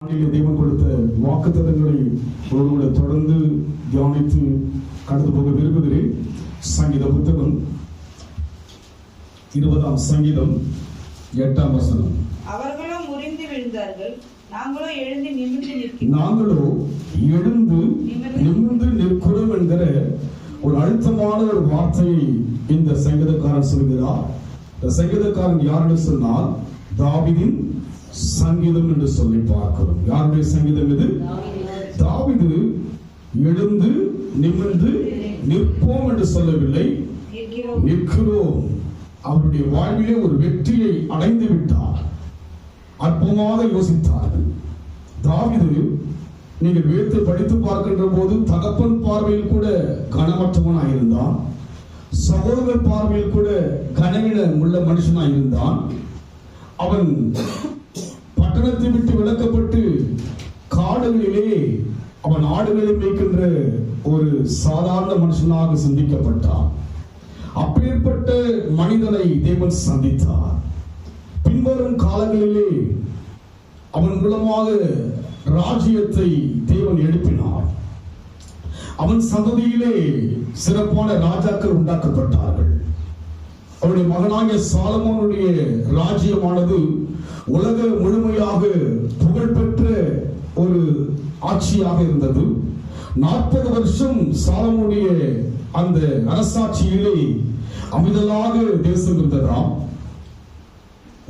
தேவன் கொடுத்த வாக்குத்தத்தங்களை ஒருவரை தொடர்ந்து தியானித்து கடந்து போக விரும்புகிறேன். சங்கீத புத்தகம் 20ஆம் சங்கீதம் 8ஆம் வசனம். அவர்களோ முறிந்து விழுந்தார்கள், நாங்களோ எழுந்து நிமிர்ந்து நிற்கிறோம் என்கிற ஒரு அழுத்தமான ஒரு வார்த்தையை இந்த சங்கீதக்காரன் சொல்கிறார். இந்த சங்கீதக்காரன் யாருன்னு சொன்னால் தாவீதின் சங்கீதம் என்று சொல்லி பார்க்கிறோம். யாருடைய சங்கீதம் இது? தாவீது எழுந்து நிமிர்ந்து நிற்போம் என்று சொல்லவில்லை, நிற்கிறோம். அவருடைய வாழ்விலே ஒரு வெற்றியை அடைந்து விட்டார். அற்பமாக யோசித்தார்கள். தாவீது நீங்கள் வேத்து படித்து பார்க்கின்ற போது தகப்பன் பார்வையில் கூட கனமற்றவனாயிருந்தான், சகோதரர் பார்வையில் கூட கனவீன உள்ள மனுஷனாயிருந்தான். அவன் பட்டணத்தை விட்டு விலக்கப்பட்டு காடுகளிலே அவன் ஆடுகளை மேய்க்கின்ற ஒரு சாதாரண மனுஷனாக சிந்திக்கப்பட்டான். அப்பேற்பட்ட மனிதனை தேவன் சந்தித்தார். பின்வரும் காலங்களிலே அவன் மூலமாக ராஜ்யத்தை தேவன் எழுப்பினார். அவன் சந்ததியிலே சிறப்பான ராஜாக்கள் உண்டாக்கப்பட்டார்கள். அவருடைய மகனாகிய சாலமோனுடைய ராஜ்யமானது உலக முழுமையாக புகழ்பெற்ற ஒரு ஆட்சியாக இருந்தது. 40 வருஷம் சாலமோனுடைய அந்த அரசாட்சியிலே அமைதலாக தேசம் இருந்ததாம்.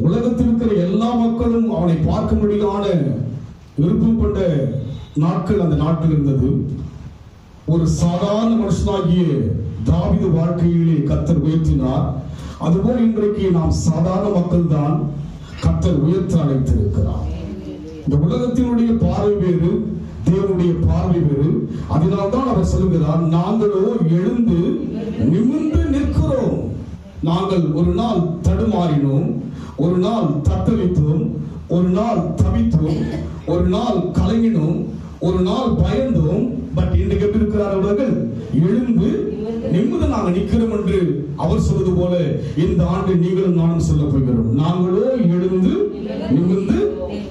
உலகத்தில் இருக்கிற எல்லா மக்களும் அவனை பார்க்கும்படியான விருப்பம் கொண்ட நாட்கள் அந்த நாட்டில் இருந்தது. ஒரு சாதாரண மனுஷனாகிய தாவீது வாழ்க்கையிலே கர்த்தர் உயர்த்தினார். அதுபோல் இன்றைக்கு நாம் சாதாரண மக்கள் தான் கர்த்தர் உயர்த்த அழைத்திருக்கிறார். இந்த உலகத்தினுடைய பார்வை வேறு, தேவனுடைய பார்வை வேறு. அதனால்தான் அவர் சொல்லுகிறார், நாங்களோ எழுந்து நிமிர்ந்து நிற்கிறோம். நாங்கள் ஒரு நாள் தடுமாறினோம், ஒரு நாள் தத்தளித்தோம், ஒரு நாள் தவித்தோம், ஒரு நாள் கலங்கினோம், ஒரு நாள் பயந்தோம். பட் இன்றைக்கு எப்படி இருக்கிறார்? அவர்கள் எழுந்து நிமிர்ந்து நாங்கள் நிற்கிறோம் என்று அவர் சொல்வது போல இந்த ஆண்டு நீங்களும் நானும் சொல்ல போகிறோம். நாங்களோ எழுந்து நிமிர்ந்து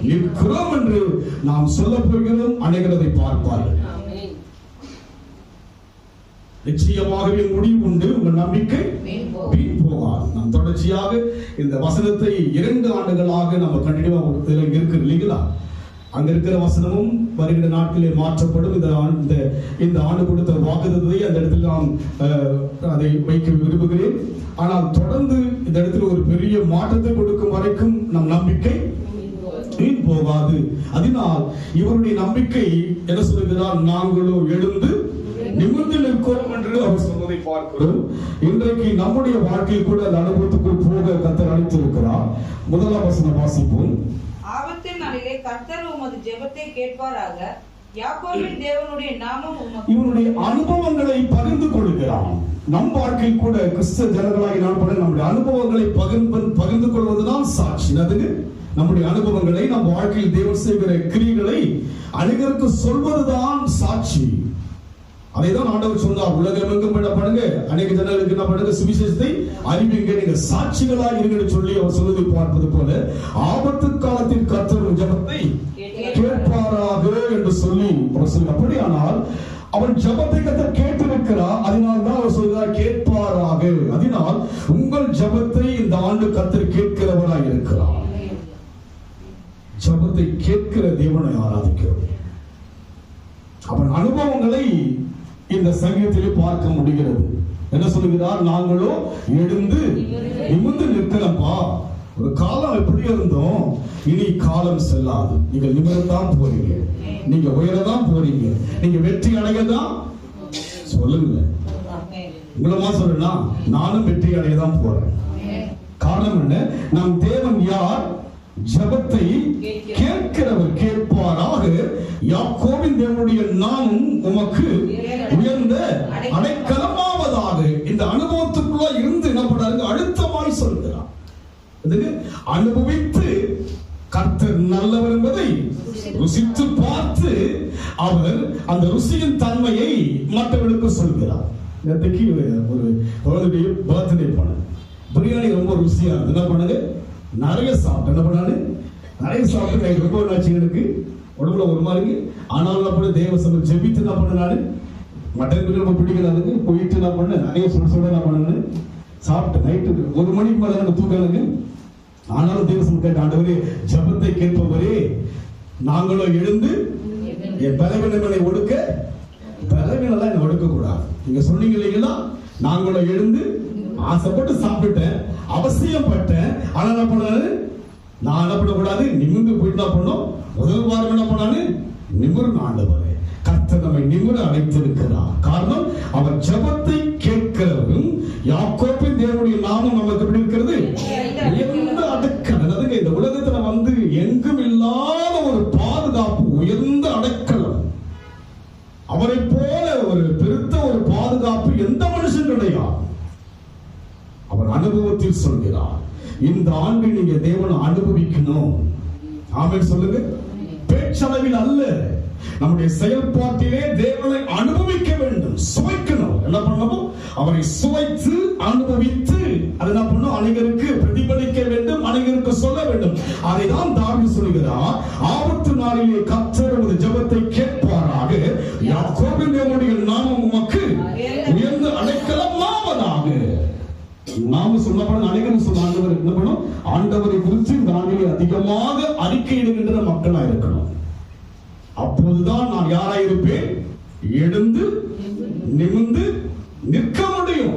நிற்கிறோம் என்று நாம் சொல்ல போகிறோம். அனைவரதை பார்ப்பார்கள். நிச்சயமாகவே முடிவு உண்டு. உங்கள் நம்பிக்கை வீண் போகாது. நாம் தொடர்ச்சியாக இந்த வசனத்தை 2 ஆண்டுகளாக நம்ம கண்டிப்பாக இருக்கு இல்லைங்களா? அங்க இருக்கிற வசனமும் வருகிற நாட்களே மாற்றப்படும். இந்த ஆண்டு கொடுத்த வாக்குத்தத்தத்தை அந்த இடத்தில் நாம் அதை வைக்க விரும்புகிறேன். ஆனால் தொடர்ந்து இந்த இடத்துல ஒரு பெரிய மாற்றத்தை கொடுக்கும் வரைக்கும் நம் நம்பிக்கை வீண் போகாது. அதனால் இவருடைய நம்பிக்கை என்ன சொல்லுகிறார்? நாங்களோ எழுந்து நிமிர்ந்து நிற்கிறோம் என்று அவர் சொல்வதை பார்க்கிறோம். இன்றைக்கு நம்முடைய வாழ்க்கையில் கூட அந்த அனுபவத்துக்குள் போக கர்த்தர் அழைத்திருக்கிறார். 1ஆம் வசனம் வாசிப்போம். ஆபத்தின் நாளிலே கர்த்தர் உமது ஜெபத்தை கேட்பாராக, யாக்கோபின் தேவனுடைய நாமம் உமக்கு. இவனுடைய அனுபவங்களை பகிர்ந்து கொள்கிறான். நம் வாழ்க்கையில் கூட கிறிஸ்தவ ஜனங்களாகி நம்முடைய அனுபவங்களை பகிர்ந்து கொள்வதுதான் சாட்சி. அதுக்கு நம்முடைய அனுபவங்களை, நம் வாழ்க்கையில் தேவன் செய்கிற கிரியைகளை அனைவருக்கு சொல்வதுதான் சாட்சி. அதைதான் ஆண்டவர் சொன்னார், உலகமெங்கும் பண்ணுங்க, அநேக ஜனங்களுக்கு என்ன பண்ணுங்க, சுவிசேஷத்தை அறிவிங்க, நீங்க சாட்சிகளாக இருங்கன்னு சொல்லி அவர் சொல்வதை பார்ப்பது போல ஆபத்து காலத்தில் கர்த்தர் ஜெபத்தை கேட்பாராக என்று சொல்லி அவர் சொல்ல. அப்படியானால் அவன் ஜெபத்தை கர்த்தர் கேட்டிருக்கிறார். அதனால் தான் அவர் சொல்கிறார் கேட்பாராக. அதனால் உங்கள் ஜெபத்தை இந்த ஆண்டு கர்த்தர் கேட்கிறவராக இருக்கிறார். ஜெபத்தை கேட்கிற தேவனை ஆராதிக்கிறோம். அவன் அனுபவங்களை இந்த சங்கீதத்திலே பார்க்க முடிகிறது. என்ன சொல்லுகிறார்? நாங்களோ எழுந்து நிமிர்ந்து நிற்கிறோம்ப்பா. ஒரு காலம் எப்படி இருந்தோம், இனி காலம் செல்லாது. நீங்க நிமிரத்தான் போறீங்க, நீங்க உயரதான் போறீங்க, நீங்க வெற்றி அடையதான். சொல்லுங்க, உங்களமா சொல்லுனா நானும் வெற்றி அடையதான் போறேன். காரணம் என்ன? நம் தேவன் யார்? ஜெபத்தை கேட்கிறவர். கேட்பாராக, யாக்கோபின் தேவனுடைய நாமம் உமக்கு உயர்ந்த அடைக்கலமாவதாக. இந்த அனுபவத்துக்குள்ள இருந்து என்ன பண்றாரு? அழுத்தமாய் சொல்கிறார். அனுபவித்து கர்த்தர் நல்லவர் என்பதை ருசித்து பார்த்து அவர் அந்த ருசியின் தன்மையை மற்றவர்களுக்கு சொல்கிறார். நேற்றுக்கு ஒரு பர்த்டே பண்ண பிரியாணி ரொம்ப ருசியா இருக்கு. என்ன பண்ணுங்க, நிறைய சாப்பிட்டு என்ன பண்ணாரு, நிறைய சாப்பிட்டு ரொம்ப நாச்சு எனக்கு உடம்புல ஒரு மாதிரி. ஆனாலும் நான் பண்ண தேவ சபை ஜெபித்து என்ன பண்ண நாடு மட்டன் பிரியாணி ரொம்ப பிடிக்கிறானுங்க. போயிட்டு என்ன பண்ண நிறைய சுட என்ன பண்ணு சாப்பிட்டு நைட்டு 1 மணிக்கு மேல எனக்கு தூக்கம் எனக்கு. ஆனாலும் தேவ சபை கேட்ட ஆண்டவரே ஜெபத்தை கேட்பவரே நாங்களும் எழுந்து என் பலவீனங்களை ஒடுக்க பலவீனெல்லாம் என்ன ஒடுக்க கூடாது. நீங்க சொன்னீங்க இல்லைங்களா, நாங்களும் எழுந்து ஆசைப்பட்டு சாப்பிட்டேன், அவசியப்பட்டேன். ஆனா என்ன பண்ணாரு, நான் என்ன பண்ணக்கூடாது, நிமிர்ந்து போயிட்டு தான் பண்ணோம். முதல் வாரம் என்ன பண்ணாரு, நிமிர்ந்து ஆண்டவரே கர்த்தர் நம்மை நிமிர அழைத்திருக்கிறார். காரணம் அவர் ஜெபத்தை கேட்கிறவரும் யாக்கோபின் தேவனுடைய நாமம் நமக்கு எப்படி இருக்கிறது, உயர்ந்த அடைக்கலம். அதுங்க இந்த உலகத்துல வந்து எங்கும் இல்லாத ஒரு பாதுகாப்பு, உயர்ந்த அடைக்கலம். அவரை போல ஒரு பெருத்த ஒரு பாதுகாப்பு எந்த மனுஷன் கிடையாது. அவர் அனுபவத்தில் சொல்கிறார், இந்த ஆண்டு நீங்க தேவனை அனுபவிக்கணும். ஆமென் சொல்லுங்க. பேச்சளவில் அல்ல, நம்முடைய செயல்பாட்டிலே தேவனை அனுபவிக்க வேண்டும், சுவைக்கணும். என்ன பண்ணணும், அவரை சுவைத்து அனுபவித்து அது என்ன பண்ணணும், அனைவருக்கு பிரதிபலிக்க வேண்டும், அனைவருக்கு சொல்ல வேண்டும். அதைதான் தாவீது சொல்கிறார், ஆபத்து நாளிலே கர்த்தர் உமது ஜெபத்தை கேட்பாராக, யாக்கோபின் தேவனுடைய நாமம் உமக்கு உயர்ந்த அடைக்கலமாவதாக. நாம சொன்ன அனைவரும் சொன்ன ஆண்டவர் என்ன பண்ணும், ஆண்டவரை குறித்து இந்த நாளிலே அதிகமாக அறிக்கையிடுகின்ற மக்களா இருக்கணும். அப்போதுதான் நான் யாராயிருப்பேன், எழுந்து நிமிர்ந்து நிற்க முடியும்.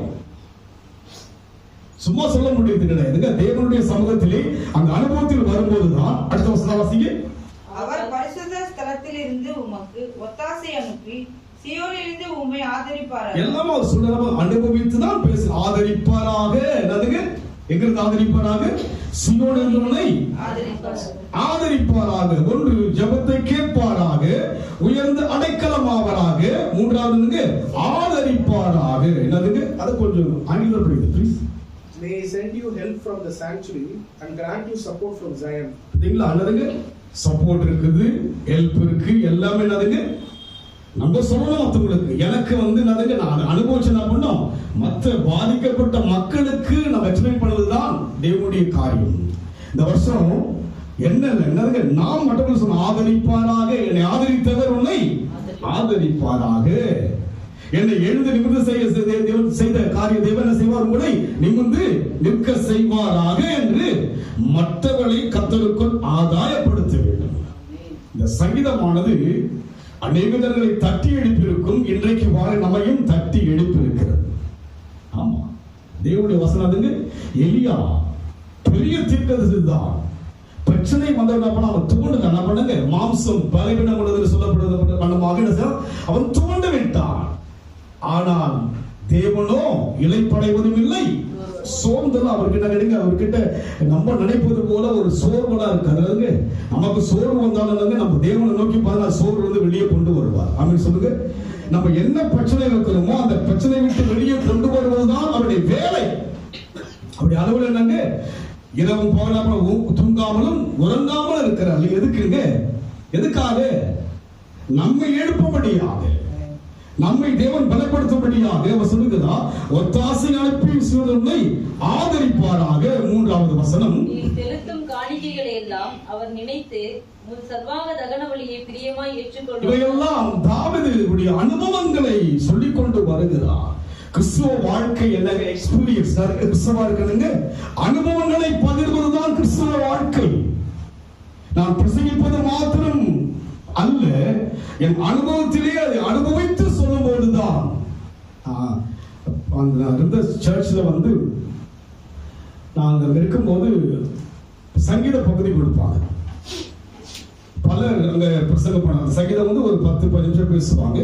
சும்மா சொல்ல முடியாது கிடையாது. தேவனுடைய சமூகத்திலே அந்த அனுபவத்தில் வரும்போதுதான். அடுத்த வசனம் வாசிங்க. அவர் பரிசுத்த ஸ்தலத்தில் இருந்து உமக்கு ஒத்தாசை அனுப்பி சீயோனிலிருந்து உம்மை ஆதரிப்பாராக. எல்லாம் அவர் சொல்றாரு, அனுபவித்து தான் பேச ஆதரிப்பாராக. என்னதுங்க, எங்கிருந்து ஆதரிப்பாராக, சீயோனிலிருந்து ஆதரிப்பாராக. ஒன்று ஜெபத்தை கேட்பாராக, உயர்ந்த அடைக்கலமாவராக. மூன்றாவது ஆதரிப்பாராக. என்னதுங்க, அது கொஞ்சம் ஆங்கிலம் படிங்க please. May he send you help from the sanctuary and grant you support from Zion. பாத்தீங்களா, என்னதுங்க, சப்போர்ட் இருக்குது, ஹெல்ப் இருக்கு, எல்லாமே என்னதுங்க நம்ம சொல்லணும் மற்றவங்களுக்கு. எனக்கு வந்து என்னதுங்க, நான் அனுபவிச்சு என்ன பண்ணோம், மற்ற பாதிக்கப்பட்ட மக்களுக்கு நம்ம எக்ஸ்பிளைன் பண்ணதுதான் தேவனுடைய காரியம். இந்த வருஷம் என்னதுங்க, நாம் மட்டும் சொன்ன ஆதரிப்பாராக. என்னை ஆதரித்தவர் உன்னை ஆதரிப்பாராக. என்னை எழுந்து நிமிர்ந்து செய்த காரிய தேவன் என்ன செய்வார், உங்களை நிமிர்ந்து நிற்க செய்வாராக என்று மற்றவர்களை கர்த்தருக்குள் ஆதாயப்படுத்த வேண்டும். இந்த சங்கீதமானது அநேகர்களை தட்டி எழுப்பியிருக்கும். இன்றைக்கு வார நம்மையும் தட்டி எழுப்பியிருக்கிறது. ஆமா, தேவனுடைய வசனம். எலியா பெரிய தீர்க்கதரிசி தான். பிரச்சனை வந்தவன் அவன் தூண்டு என்ன பண்ணுங்க, மாம்சம் பலவீனம் உள்ளது சொல்லப்படுறது அவன் தூண்டு விட்டான். ஆனால் தேவனோ இளைப்படைவதும் இல்லை, சோர்ந்தெல்லாம் அவர்கிட்ட நம்ம நினைப்பது போல ஒரு சோர்வலா இருக்காது. நமக்கு சோர்வு வந்தாலும் நம்ம தேவனை நோக்கி பார்த்தா சோர்வு வந்து வெளியே கொண்டு வருவார். ஆமென் சொல்லுங்க. நம்ம என்ன பிரச்சனை இருக்கிறோமோ அந்த பிரச்சனை விட்டு வெளியே கொண்டு வருவதுதான் அவருடைய வேலை. அப்படி அளவில் என்னங்க, இரவும் பகலும் தூங்காமலும் உறங்காமலும் இருக்கிறார். எதுக்குங்க, எதுக்காக, நம்மை எழுப்பும்படியாக, நம்மை தேவன் பலப்படுத்தும்படியாக. அவர் சொல்லுகிறார், ஒத்தாசை அனுப்பி சீயோனை ஆதரிப்பாராக. மூன்றாவது வசனம், செலுத்தும் காணிக்கைகளை எல்லாம் அவர் நினைத்து உன் சர்வாங்க தகன பலியை பிரியமாய் ஏற்றுக்கொள்வார். இவையெல்லாம் தாவீதுடைய அனுபவங்களை சொல்லிக் கொண்டு வருகிறார். கிறிஸ்துவ வாழ்க்கை என்னங்க, எக்ஸ்பீரியன்ஸ். கிறிஸ்துவ வாழ்க்கை அனுபவங்களை பகிர்வதுதான் கிறிஸ்துவ வாழ்க்கை. நான் பிரசங்கிப்பது மாத்திரம் அல்ல, என் அனுபவத்திலே அதை அனுபவித்து சொல்லும் போதுதான். இருந்த சர்ச்சில் வந்து நாங்கள் இருக்கும்போது சங்கீத பகுதி கொடுப்பாங்க. பலர் அங்க பிரசங்கம் பண்ணாங்க. சங்கீதம் வந்து ஒரு 10-15 நிமிஷம் பேசுவாங்க.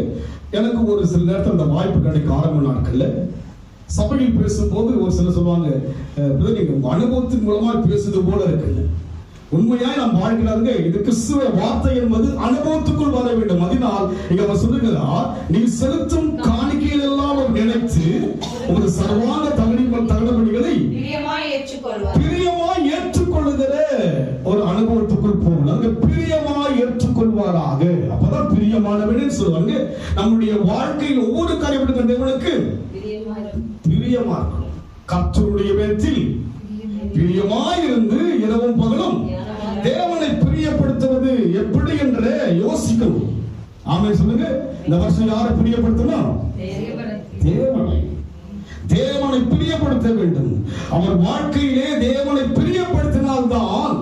எனக்கு ஒரு சில நேரத்தில் அந்த வாய்ப்பு கிடைக்கும். ஆரம்ப நாட்கள்ல சபையில் பேசும்போது ஒரு சிலர் சொல்லுவாங்க, நீங்க அனுபவத்தின் மூலமா பேசுறது போல இருக்குன்னு. உண்மையாய் நாம் வாழ்கிறாங்க. இது கிறிஸ்துவ வார்த்தை என்பது அனுபவத்துக்குள் வர வேண்டும். அதனால் இங்க சொல்லுகிறார், நீ செலுத்தும் காணிக்கையில் எல்லாம் நினைத்து ஒரு சர்வான தகனபலிகளை பிரியமாய் ஏற்றுக்கொள்ளுகிற ஒரு அனுபவத்துக்குள் போகணும். அங்க பிரியமாய் ஏற்றுக்கொள்வாராக. அப்பதான் பிரியமானவனே சொல்லுவாங்க. நம்முடைய வாழ்க்கையில் ஒவ்வொரு காரியப்பட்ட தேவனுக்கு பிரியமா இருக்கணும். கர்த்தருடைய வேதத்தில் பிரியமாயிருந்து இரவும் பகலும் தேவனை பிரியப்படுத்துவது எப்படி என்று யோசிக்கணும். ஆமென் சொல்லுங்க. இந்த வருஷம் யாரை பிரியப்படுத்தணும்? தேவனை பிரியப்படுத்த வேண்டும். அவர் வாழ்க்கையிலே தேவனை பிரியப்படுத்தினால்தான்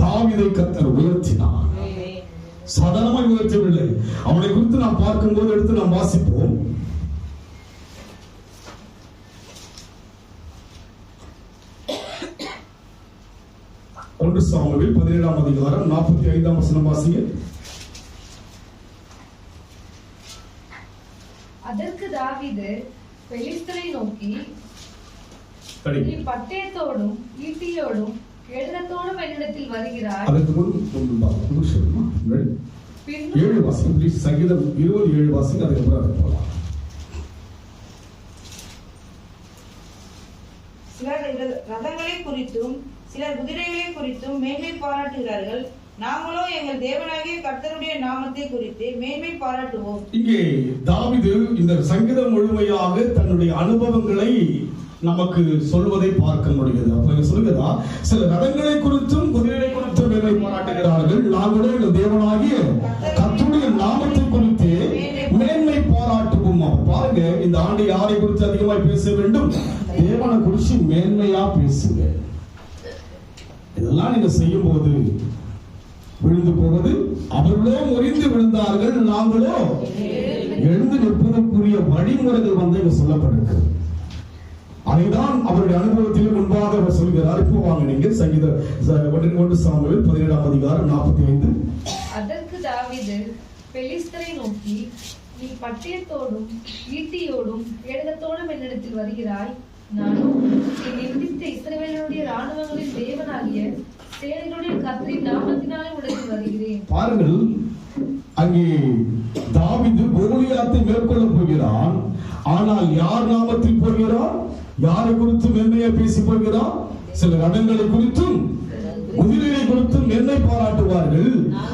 தாவீதை கர்த்தர் உயர்த்தினார். சாதாரணமாக உயர்த்தவில்லை. அவனை குறித்து நாம் பார்க்கும்போது எடுத்து நாம் வாசிப்போம். ஒன்று சாமுவேல் 17ஆம் அதிகாரம் 45ஆம் வசனம் வாசிங்க. அதற்கு தாவீது பெலிஸ்தரை நோக்கி, நீ பட்டயத்தோடும் ஈட்டியோடும் கேடகத்தோடும் என்னிடத்தில் வருகிறாய். அதற்கு ஏழு வாசிங்க ப்ளீஸ். சங்கீதம் 27 வாசிங்க. அதுக்கப்புறம் அதை போகலாம். சிலர் ரதங்களை குறித்தும் சிலர் குதிரைகளை குறித்தும் மேன்மை பாராட்டுகிறார்கள். நாங்களோ எங்கள் தேவனாகிய கர்த்தருடைய நாமத்தை குறித்து மேன்மை பாராட்டுவோம். இங்கே தாவீது இந்த சங்கீதம் முழுமையாக தன்னுடைய அனுபவங்களை நமக்கு சொல்வதை பார்க்க முடிகிறது. அப்ப சொல்லுகிறா, சில ரதங்களை குறித்தும் குதிரைகளை குறித்தும் மேன்மை பாராட்டுகிறார்கள். நாங்களோ எங்கள் தேவனாகிய கர்த்தருடைய நாமத்தை குறித்து மேன்மை பாராட்டுவோம். பாருங்க, இந்த ஆண்டு யாரை குறித்து அதிகமாய் பேச வேண்டும்? தேவனை குறித்து மேன்மையா பேசுங்க. இதெல்லாம் நீங்க செய்யும் போது விழுந்து போவது அவர்களோ முறிந்து விழுந்தார்கள், நாங்களோ எழுந்து நிற்பதற்குரிய வழிமுறைகள் வந்து இங்க சொல்லப்பட்டிருக்கு. அதைதான் அவருடைய அனுபவத்தில் முன்பாக அவர் சொல்கிறார். இப்போ வாங்க நீங்க சங்கீதம் 1 சாமுவேல் 17ஆம் அதிகாரம் 45. அதற்கு தாவீது பெலிஸ்தரை நோக்கி, நீ பட்டயத்தோடும் ஈட்டியோடும் கேடகத்தோடும் என்னிடத்தில் வருகிறாய். நானும் நீ நிந்தித்த இஸ்ரவேலுடைய ராணுவங்களின் தேவனாகிய சேனைகளுடைய கர்த்தரின் நாமத்தினாலே உனக்கு வருகிறேன். பாருங்கள், அங்கே தாவீது கோலியாத்தை மேற்கொள்ள போகிறான். ஆனால் யார் நாமத்தில் போகிறான்? யாரை குறித்து மேன்மையா பேசி போகிறான்? சில ரதங்களை குறித்தும் குதிரைகளை குறித்தும் மேன்மை பாராட்டுவார்கள்.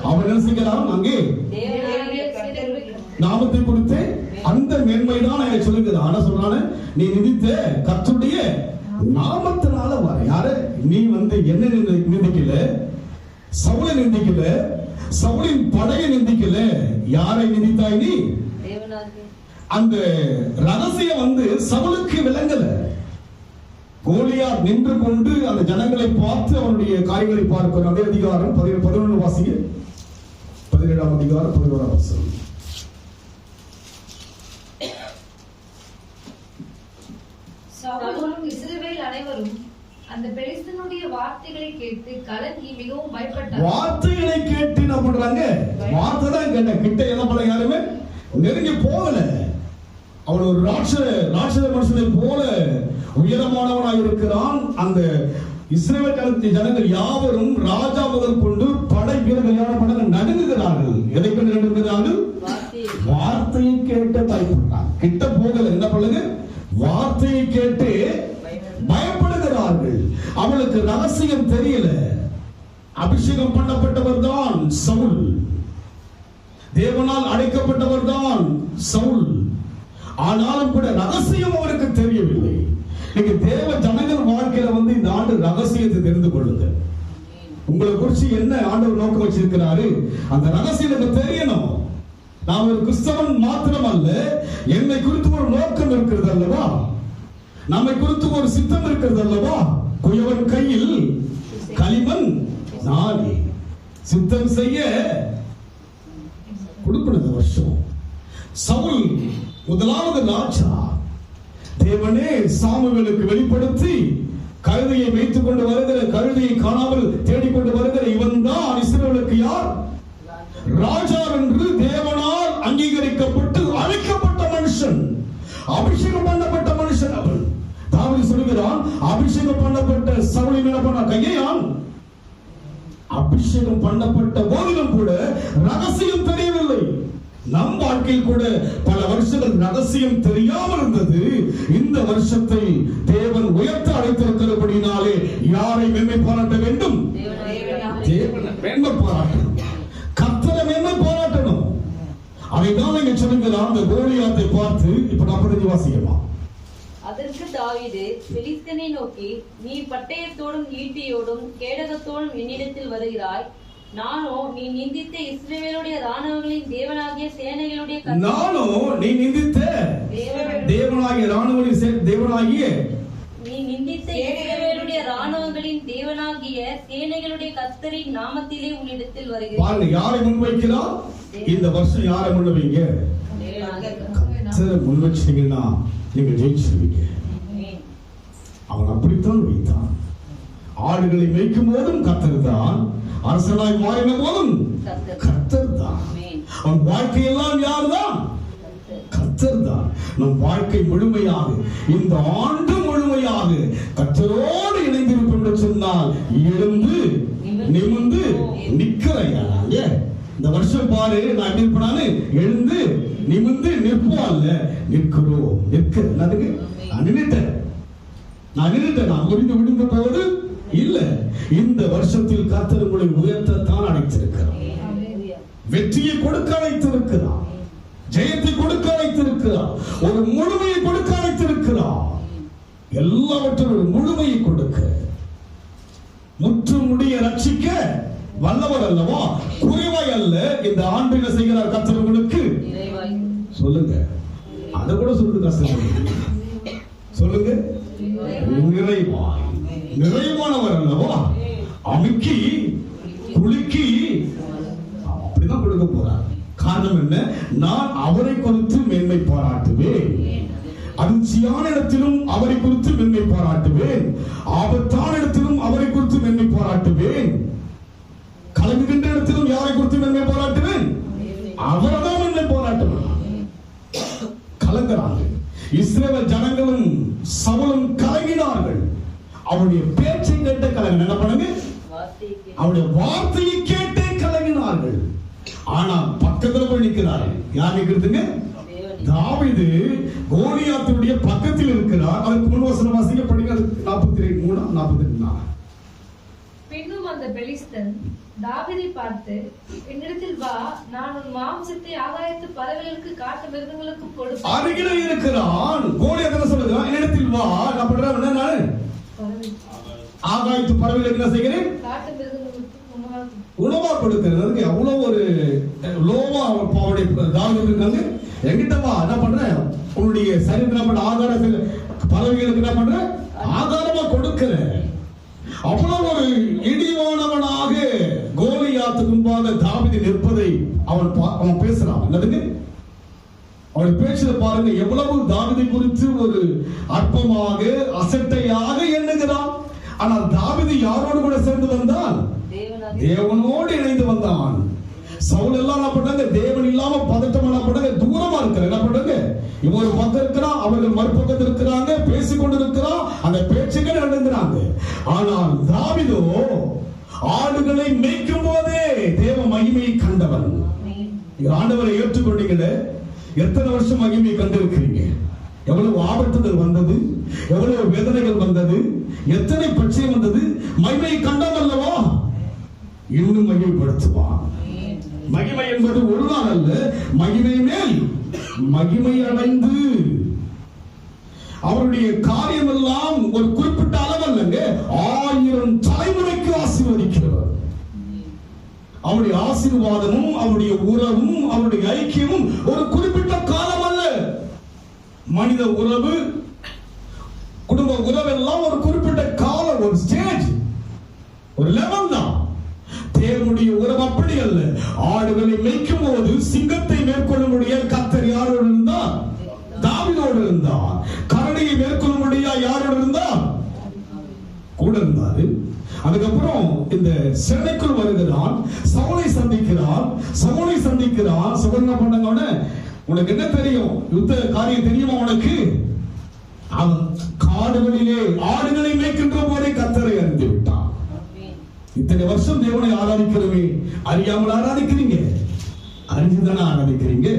அவன் என்ன செய்கிறான்? அங்கே நாமத்தை குறித்து அந்த மேன்மைதான் அங்கே சொல்லுகிறான். ஆனா சொல்றானே, நீ நிந்தித்த கர்த்தருடைய நாமத்தினால வர. யாரு? நீ வந்து என்ன நிந்திக்கல? சவுலை நிந்திக்கல, சவுலின் படையை நிந்திக்கல. யாரை நிந்தித்தாய் நீ? அந்த ரகசியம் வந்து சவுலுக்கு விளங்கல. கோலியாத் நின்று கொண்டு அந்த ஜனங்களை பார்த்து அவனுடைய காரியங்களை பார்க்கிற அதே அதிகாரம் 11 வாசிங்க. 17ஆம் அதிகாரம் 11ஆம் வசனம். சவுலும் இஸ்ரவேல் அனைவரும் அந்த பெலிஸ்தனுடைய வார்த்தைகளை கேட்டு கலங்கி மிகவும் பயப்பட்டார். வார்த்தைகளை கேட்டு என்ன பண்றாங்க? வார்த்தை தான் கேட்ட, கிட்ட என்ன பண்ண யாருமே நெருங்கி போகல. அவன் ஒரு ராட்சத மனுஷனை போல உயரமானவனாக இருக்கிறான். அந்த இஸ்ரவேல் ஜனங்கள் யாவரும் ராஜா முதல் கொண்டு படை வீரர்கள் யாரும் நடுங்குகிறார்கள். எதை கொண்டு நடுங்குகிறார்கள்? வார்த்தையை கேட்டு பயப்பட்டான். கிட்ட போகல, என்ன பண்ணுங்க? வார்த்தையை கேட்டு பயப்படுகிறார்கள். அவளுக்கு ரகசியம் தெரியல. அபிஷேகம் பண்ணப்பட்டவர் தான் சவுல், தேவனால் அழைக்கப்பட்டவர் தான் சவுல். ஆனாலும் கூட ரகசியம் அவருக்கு தெரியவில்லை. நீங்க தேவ ஜனங்கள் வாழ்க்கையில வந்து இந்த ஆண்டு ரகசியத்தை தெரிந்து கொள்ளுங்க. உங்களை குறிச்சு என்ன ஆண்டவர் நோக்கம் வச்சிருக்கிறாரு, அந்த ரகசியம் எனக்கு தெரியணும். நான் ஒரு கிறிஸ்தவன் மாத்திரம் அல்ல, என்னை குறித்து ஒரு நோக்கம் இருக்கிறது அல்லவா? நம்மை குறித்து ஒரு சித்தம் இருக்கிறது அல்லவா? குயவன் கையில் களிமண் நானே, சித்தம் செய்ய கொடுக்கிறது வருஷம். சவுல் முதலாவது ராஜா. தேவனே சாமுவேலுக்கு வெளிப்படுத்தி கழுதையை வைத்துக் கொண்டு வருகிற, கழுதையை காணாமல் தேடிக்கொண்டு வருகிற இவன் தான் இஸ்ரவேலுக்கு யார்? ராஜா என்று தேவனால் அங்கீகரிக்கப்பட்டு அழைக்கப்பட்ட மனுஷன், அபிஷேகம் பண்ணப்பட்ட மனுஷன் அவன். தாவீது சொல்கிறான், அபிஷேகம் பண்ணப்பட்ட சவுலின் என்ன பண்ண கையான் அபிஷேகம் பண்ணப்பட்ட போதிலும் கூட ரகசியம் தெரியவில்லை. நம் வாழ்க்கையில் கூட பல வருஷங்கள் ரகசியம் தெரியாமல் இருந்தது. இந்த வருஷத்தை தேவன் உயர்த்த அழைத்திருக்கிறபடினாலே யாரை மேன்மை பாராட்ட வேண்டும்? தேவனை மேன்மை பாராட்டணும், கர்த்தரை மேன்மை பாராட்டணும். அதைதான் இங்க சொல்லுகிறான். அந்த கோலியாத்தை பார்த்து இப்ப 45 வாசிக்கலாம். அதற்கு தாவீது பெலிஸ்தனை நோக்கி, நீ பட்டயத்தோடும் ஈட்டியோடும் கேடகத்தோடும் என்னிடத்தில் வருகிறாய், நானோ நீ நிந்தித்த இஸ்ரவேலுடைய ராணுவங்களின் தேவனாகிய சேனைகளுடைய நானோ நீ நிந்தித்த தேவனாகிய ராணுவங்களின் தேவனாகிய நீ நிந்தித்த இஸ்ரவேலுடைய ராணுவங்களின் தேவனாகிய சேனைகளுடைய கர்த்தரின் நாமத்திலே உன்னிடத்தில் வருகிறேன். பாருங்க, யாரை முன்வைக்கிறார்? இந்த வருஷம் யாரை முன்வைங்க? கர்த்தரை முன்வச்சீங்கன்னா நீங்க ஜெயிச்சிருவீங்க. அவன் அப்படித்தான் வைத்தான். ஆடுகளை மேய்க்கும் போதும் கர்த்தர் தான், அரசனாய் மாறின போதும் கர்த்தர் தான். அவன் வாழ்க்கையெல்லாம் யார்தான்? கர்த்தர் தான். நம் வாழ்க்கை முழுமையாக, இந்த ஆண்டு முழுமையாக கர்த்தரோடு இணைந்திருப்போம் என்று சொன்னால் எழுந்து நிமிர்ந்து நிற்கிறையா? இந்த வருஷம் பாரு, நான் எப்படி இருப்பேனானு எழுந்து நிமிர்ந்து நிற்போம் அல்ல, நிற்கிறோம். நிற்கிறதுக்கு நான் நின்றுட்டேன், நான் முடிந்து விடுந்த போது இல்ல. இந்த வருஷத்தில் கர்த்தர் உங்களை உயர்த்தத்தான் அழைத்திருக்கிறார், வெற்றியை கொடுக்க அழைத்திருக்கிறார், ஜெயத்தை கொடுக்க அழைத்திருக்கிறார், ஒரு முழுமையை கொடுக்க அழைத்திருக்கிறார். எல்லாவற்றும் ஒரு முழுமையை கொடுக்க, முற்றுமுடிய ரட்சிக்க வல்லவர் அல்லவா, குறைவாய் அல்ல. இந்த ஆண்டு என்ன செய்கிறார் கர்த்தர் உங்களுக்கு? சொல்லுங்க, அதை கூட சொல்லுங்க கஷ்டம். சொல்லுங்க, நிறைவாய். நிறைவானவர் அல்லவா, அமுக்கி குலுக்கி அப்படிதான் கொடுக்க போறார். காரணம் என்ன? நான் அவரை குறித்து மேன்மை பாராட்டுவேன், அதிர்ச்சியான இடத்திலும் அவரை குறித்து மேன்மை பாராட்டுவேன், ஆபத்தான இடத்திலும் அவரை குறித்து மேன்மை பாராட்டுவேன், கலங்குகின்ற இடத்திலும் யாரை குறித்து மேன்மை பாராட்டுவேன்? அவர்தான் மேன்மை பாராட்டுவேன். கலங்குறாங்க. இஸ்ரவேல் ஜனங்களும் சவுலும் கலங்கினார்கள். அவருடைய பேச்சை கேட்டு கலங்கின. என்ன பண்ணுங்க? அவருடைய வார்த்தையை கேட்டே கலங்கினார்கள். ஆனா பக்கத்துல போய் நிற்கிறார்கள். யார் நிற்கிறதுங்க? தாவீது கோலியாத்துடைய பக்கத்தில் இருக்கிறார். அதற்கு முன் வசனம் வாசிக்க படிங்க. 43 44. பின்னும் அந்த பெலிஸ்தன் தாவீதை பார்த்து, என்னிடத்தில் வா, நான் உன் மாம்சத்தை ஆகாயத்து பறவைகளுக்கு காட்டு மிருகங்களுக்கு கொடுப்பேன். அருகிலே இருக்கிறான். கோலியாத் என்ன சொல்றான்? என்னிடத்தில் வா, நான் பண்றேன் என்ன? ஆகாயத்து பறவைகளுக்கு என்ன செய்கிறேன்? காட்டு மிருகங்களுக்கு உணவா கொடுக்கிறது. அவ்வளவு ஒரு லோவா அவருடைய தாவீது இருக்காங்க. என்கிட்ட வா, என்ன பண்றேன்? உன்னுடைய சரீரத்தில் ஆகார பறவைகளுக்கு என்ன பண்ற? ஆகாரமா கொடுக்கிற. அவ்வளவு ஒரு இடிவானவனாக கோலியாத்துக்கு முன்பாக தாவீது நிற்பதை அவன் பேசுறான். என்னதுங்க? அவருடைய பேச்சுல பாருங்க, எவ்வளவு தாவீதை குறித்து ஒரு அற்பமாக அசட்டையாக எண்ணுகிறான். ஆனால் தாவீது யாரோடு கூட சேர்ந்து வந்தான்? தேவனோடு இணைந்து வந்தான். சவுல் எல்லாம் என்ன பண்ணாங்க? தேவன் இல்லாம பதட்டம் என்ன பண்ணாங்க? தூரமா இருக்கிற. என்ன பண்ணாங்க? இவன் ஒரு பக்கம் இருக்கிறான், அவர்கள் மறுபக்கத்தில் இருக்கிறாங்க, பேசிக்கொண்டு இருக்கிறான், அந்த பேச்சுகள் நடந்துறாங்க. ஆனால் தாவீதோ ஆடுகளை மேய்க்கும் போதே தேவ மகிமையை கண்டவன். ஆண்டவரை ஏற்றுக்கொண்டீங்களே, எத்தனை வருஷம் மகிமையை கண்டிருக்கிறீங்க? எவ்வளவு ஆபத்துகள் வந்தது, எவ்வளவு வேதனைகள் வந்தது, எத்தனை பட்சம் வந்தது, மகிமையை கண்டான் அல்லவா? இன்னும் மகிமைப்படுத்துவான். மகிமை என்பது ஒரு நாள் அல்ல, மகிமை மேல் மகிமை அடைந்து அவருடைய காரியம் எல்லாம் ஒரு குறிப்பிட்ட அளவு அல்லங்க, 1000 தலைமுறைக்கு ஆசீர்வதிக்கிறவர். அவருடைய ஆசீர்வாதமும் அவருடைய உறவும் அவருடைய ஐக்கியமும் ஒரு குறிப்பிட்ட காலம் அல்ல. மனித உறவு, குடும்ப உறவு எல்லாம் ஒரு குறிப்பிட்ட காலம், ஒரு ஸ்டேஜ், ஒரு லெவல் தான். தேவனுடைய உறவு அப்படி அல்ல. ஆடுகளை மேய்க்கும் போது சிங்கத்தை மேற்கொள்ள முடிய கர்த்தர் யாரோடு இருந்தார்? தாவீதோடு இருந்தார். கரடியை மேற்கொள்ள முடிய யாரோடு இருந்தார்? கூட இருந்தாரு. அதுக்கப்புறம் இந்த சேனைக்குள் வருகிறான், சவுலை சந்திக்கிறான். சவுல் என்ன பண்ணாங்க? உனக்கு என்ன தெரியும்? யுத்த காரியம் தெரியுமா உனக்கு? அவன் காடுகளிலே ஆடுகளை மேய்க்கின்ற போதே கர்த்தரை அறிந்து விட்டான். இத்தனை வருஷம் தேவனை ஆராதிக்கிறோமே, அறியாமல் ஆராதிக்கிறீங்க, அறிந்துதானே ஆராதிக்கிறீங்க.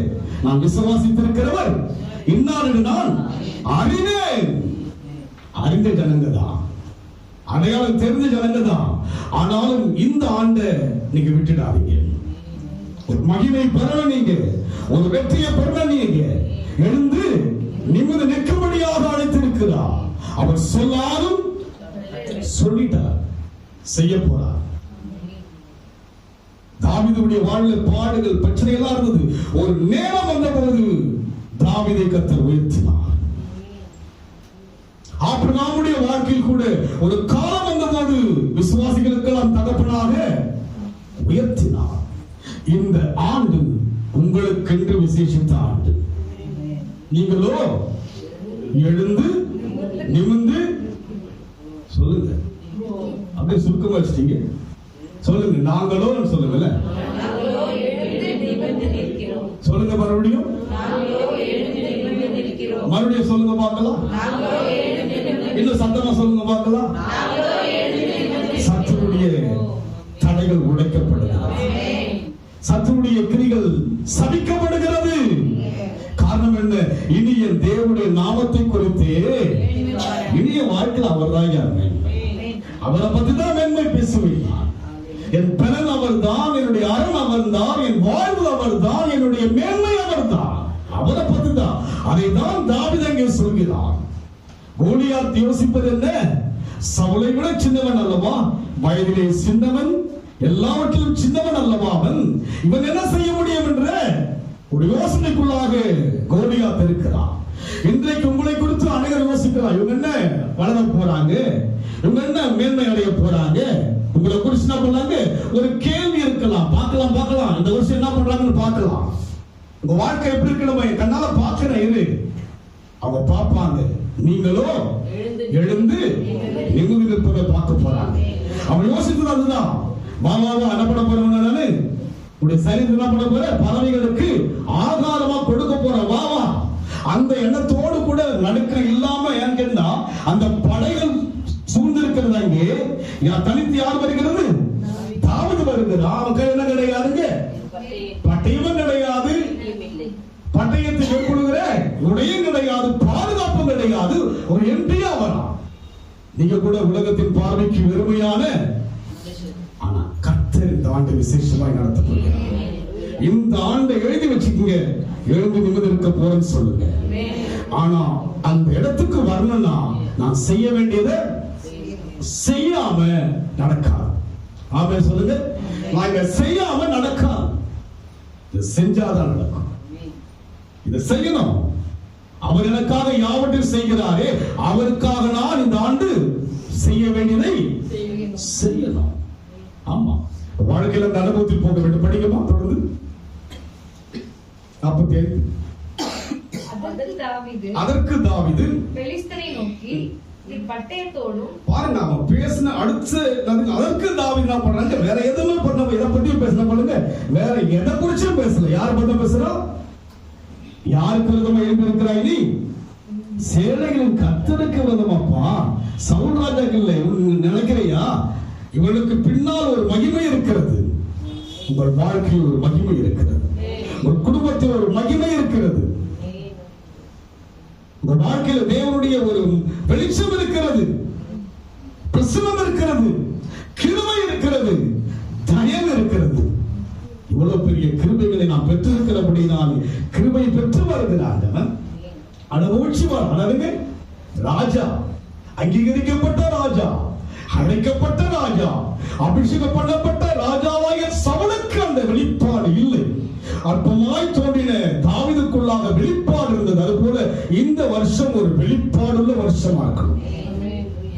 நான் விசுவாசித்திருக்கிறவர் இன்னாரு நான் அறிவேன். அறிந்த ஜனங்க தான், அடையாளம் தெரிஞ்ச ஜனங்க தான். ஆனாலும் இந்த ஆண்டை நீங்க விட்டுடாதீங்க. ஒரு மகிமை பெற நீங்க, ஒரு வெற்றியை பெற நீங்க எழுந்து நிமிர்ந்து நிற்கும்படியாக அழைத்திருக்கிறார். அவர் சொல்லாலும் சொல்லிட்டார், செய்ய போறார். தாவீதுடைய வாழ்வில் பாடுகள், பிரச்சனை எல்லாம் இருந்தது. ஒரு நேரம் வந்த போது தாவீதை கர்த்தர் உயர்த்தினார். ஆபிரகாமுடைய வாழ்க்கையில் கூட ஒரு காலம் வந்த போது விசுவாசிகளுக்கெல்லாம் தகப்பனாக உயர்த்தினார். இந்த ஆண்டு உங்களுக்கென்று விசேஷித்த ஆண்டு. நீங்களோ எழுந்து நிமிர்ந்து சொல்லுங்க. அப்படியே சுருக்கமா வச்சிட்டீங்க. சொல்லுங்க, நாங்களோ சொல்லுங்கல்ல, சொல்லுங்க மறுபடியும் மறுபடியும் சொல்லுங்க பார்க்கலாம். இன்னும் சத்தமா சொல்லுங்க பார்க்கலாம். சத்துருடைய தடைகள் உடைக்கப்படுகிறது, சத்துருடைய கிரிகள் சபிக்கப்படுகிறது. காரணம் என்ன? இனி என் தேவனுடைய நாமத்தை குறித்து இனிய வாழ்க்கையில் அவர் தான் மேன்மை. அவரை பத்தி தான் மேன்மை பேசுவேன். என் பலன் அவர் தான், என்னுடைய அரண் அவர் தான், என் வாழ்வு அவர் தான், என்னுடைய மேன்மை அவர் தான். அவரை பத்தி தான். அதை தான் தாவீது அங்கே சொல்கிறார். கோலியாத் யோசிப்பது என்ன? சவுலை விட சின்னவன் அல்லவா, வயதிலே சின்னவன், எல்லாவற்றிலும் சின்னவன் அல்லவா அவன். இவன் என்ன செய்ய முடியும் என்ற ஒரு யோசனைக்குள்ளாக கோலியாத் இருக்கிறான். இன்றைக்கு உங்களை குறித்து அனைவரும் யோசிக்கிறார். இவங்க என்ன வளர போறாங்க, இவங்க என்ன மேன்மை அடைய போறாங்க, உங்களை குறித்து என்ன பண்ணாங்க ஒரு கேள்வி இருக்கலாம். பார்க்கலாம் இந்த வருஷம் என்ன பண்றாங்கன்னு பார்க்கலாம். உங்க வாழ்க்கை எப்படி இருக்கணும் கண்ணால பார்க்கிறேன் இரு. அவங்க பார்ப்பாங்க. நீங்களோ எழுந்து நிமிர்ந்து நிற்பதை பார்க்க போறாங்க. அவன் யோசித்தது அதுதான். மாமாவா என்ன பண்ண போறவனாலே உடைய சரீரம் என்ன பண்ண போற, பறவைகளுக்கு ஆகாரமா கொடுக்க போற வாவா. அந்த எண்ணத்தோடு கூட நடுக்க இல்லாம ஏன் கேட்டா அந்த படைகள் சூழ்ந்திருக்கிறது. அங்கே தனித்து யார் வருகிறது? தாவீது வருகிறது. அவனுக்கு என்ன கிடையாதுங்க, பட்டயமும் கிடையாது, பட்டயத்தை மேற்கொள்கிற உடையும் கிடையாது, பாதுகாப்பும் கிடையாது. ஒரு எம்பியா வரலாம். நீங்க கூட உலகத்தின் பார்வைக்கு வெறுமையான, ஆனா கர்த்தர் இந்த ஆண்டு விசேஷமாய் நடத்த போகிறார். இந்த ஆண்டை எழுதி வச்சுக்கீங்க. எழுந்து நிமிர்ந்து இருக்க போறேன்னு சொல்லுங்க. ஆனா அந்த இடத்துக்கு வரணும்னா நான் செய்ய வேண்டியதை செய்யாம நடக்காது. ஆமே சொல்லுங்க. நாங்க செய்யாம நடக்காது. இது செஞ்சாதான் நடக்கும். இதை செய்யணும். அவர் எனக்காக யாவற்றையும் செய்கிறாரே, அவருக்காக நான் இந்த ஆண்டு செய்ய வேண்டியதை செய்யணும். ஆமா, வாழ்க்கையில அந்த அனுபவத்தில் போக வேண்டும். படிக்கமா தொடர்ந்து 47. அதற்கு தாவீது பெலிஸ்தரை நோக்கி நீ பட்டயத்தோடும் பாருங்க, அவன் பேசின அடுத்த அதற்கு தாவீது என்ன பண்றாங்க, வேற எதுவுமே பண்ண, இதை பத்தி பேசல பண்ணுங்க, வேற எதை குறிச்சும் பேசல. யார் பத்தி பேசுறோம்? யாருக்கு விதமா எழுப்பி இருக்கிறாய் நீ? சேனைகளின் கர்த்தருக்கு விதமாப்பா. சவுல் ராஜாக்கள் நினைக்கிறையா? இவளுக்கு பின்னால் ஒரு மகிமை இருக்கிறது. உங்கள் வாழ்க்கையில் ஒரு மகிமை இருக்கிறது. உங்கள் குடும்பத்தில் ஒரு மகிமை இருக்கிறது. உங்கள் வாழ்க்கையில் தேவனுடைய ஒரு வெளிச்சம் இருக்கிறது, பிரசன்னம் இருக்கிறது, கிருபை இருக்கிறது, தயவு இருக்கிறது. இவ்வளவு பெரிய கிருபைகளை நாம் பெற்றிருக்கிறபடினால் கிருபை பெற்று வருகிறார். அனுபவிச்சு வளருங்க. ராஜா, அங்கீகரிக்கப்பட்ட ராஜா, அழைக்கப்பட்ட ராஜா, அபிஷேகம் பண்ணப்பட்ட ராஜாவாகிய சவுலுக்கு அந்த வெளிப்பாடு இல்லை. அற்பமாய் தோன்றின தாவீதுக்குள்ளாக வெளிப்பாடு இருந்தது. அதுபோல இந்த வருஷம் ஒரு வெளிப்பாடுள்ள வருஷமா இருக்கணும்.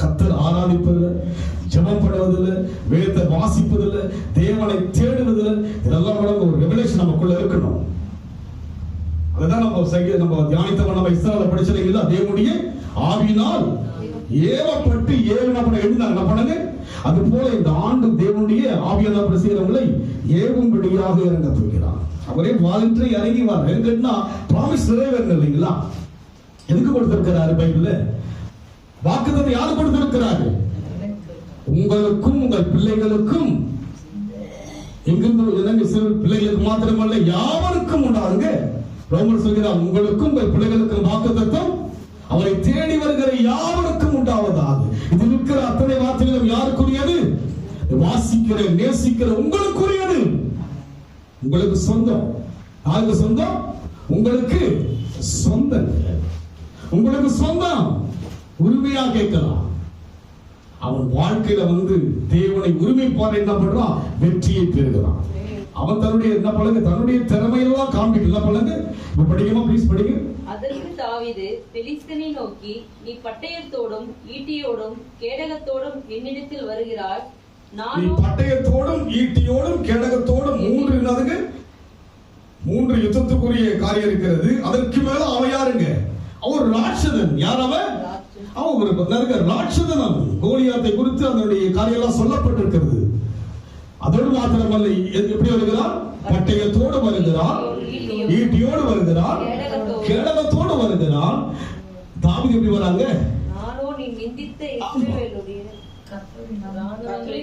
கர்த்தர் ஆராதிப்பதில், ஜெபம் பண்ணுவதில், வேதத்தை வாசிப்பதில், தேவனை தேடுவதில், இதெல்லாம் ஒரு ரெவலேஷன் நமக்குள்ள இருக்கணும். அதுதான் நம்ம தியானித்தவன், நம்ம இஸ்ராயேல படிச்சீங்களா? தேவனுடைய ஆவியினால் ஏவப்பட்டு ஏவனப்பட எழுந்தாங்க. என்ன பண்ணுங்க? அது போல இந்த ஆண்டு தேவனுடைய ஆவியானவர் செய்கிறவங்களை ஏவும்படியாக இறங்க போகிறார். அவரே வாலண்டரி இறங்கி வர எங்கன்னா ப்ராமிஸ் நிறைவேறணும் இல்லைங்களா? எதுக்கு கொடுத்திருக்கிறாரு பைபிள்ல? வாக்குத்தத்தம் யாரு கொடுத்திருக்கிறாரு? உங்களுக்கும் உங்கள் பிள்ளைகளுக்கும், எங்கிருந்து சிறு பிள்ளைகளுக்கு மாத்திரமல்ல யாவருக்கும் உண்டாங்க. ரோமர் சொல்கிறார், உங்களுக்கும் உங்கள் பிள்ளைகளுக்கும் வாக்குத்தத்தம் அவரை தேடி வருகிற யாவருக்கும் உண்டாவதாக. இதில் இருக்கிற அத்தனை வார்த்தைகளும் யாருக்குரியது? வாசிக்கிற நேசிக்கிற உங்களுக்குரியது. உங்களுக்கு சொந்தம். யாருக்கு சொந்தம்? உங்களுக்கு சொந்தம். உங்களுக்கு சொந்தம், உரிமையா கேட்கலாம். அவன் வாழ்க்கையில தேவனை உரிமைப்பார் என்ன பண்றான்? வெற்றியை பெறுகிறான். அவன் தன்னுடைய என்ன பழங்க, தன்னுடைய திறமையெல்லாம் காண்பிக்கல பழங்க. இப்ப படிக்கமா, ப்ளீஸ் படிங்க. அதற்கு தாவீது பெலிஸ்தனை நோக்கி, நீ பட்டயத்தோடும் ஈட்டியோடும் கேடகத்தோடும் என்னிடத்தில் வருகிறாய். நீ பட்டயத்தோடும் ஈட்டியோடும் கேடகத்தோடும் மூன்று யுத்தத்துக்குரிய காரியம் இருக்கிறது. அதற்கு மேல அவன் யாருங்க? அவர் ராட்சதன். யார் அவன்? அவன் ஒரு ராட்சதன். அவன் கோலியாத்தை குறித்து அதனுடைய காரியம் எல்லாம் சொல்லப்பட்டிருக்கிறது. அதோடு மாத்திரமல்ல, எப்படி வருகிறான்? பட்டயத்தோடு வருகிறான், ஈட்டியோடு வருகிறான், கேடகத்தோடு வருகிறான். தாவீது எப்படி வராங்க? நானோ நீ நிந்தித்த இஸ்ரவேலுடைய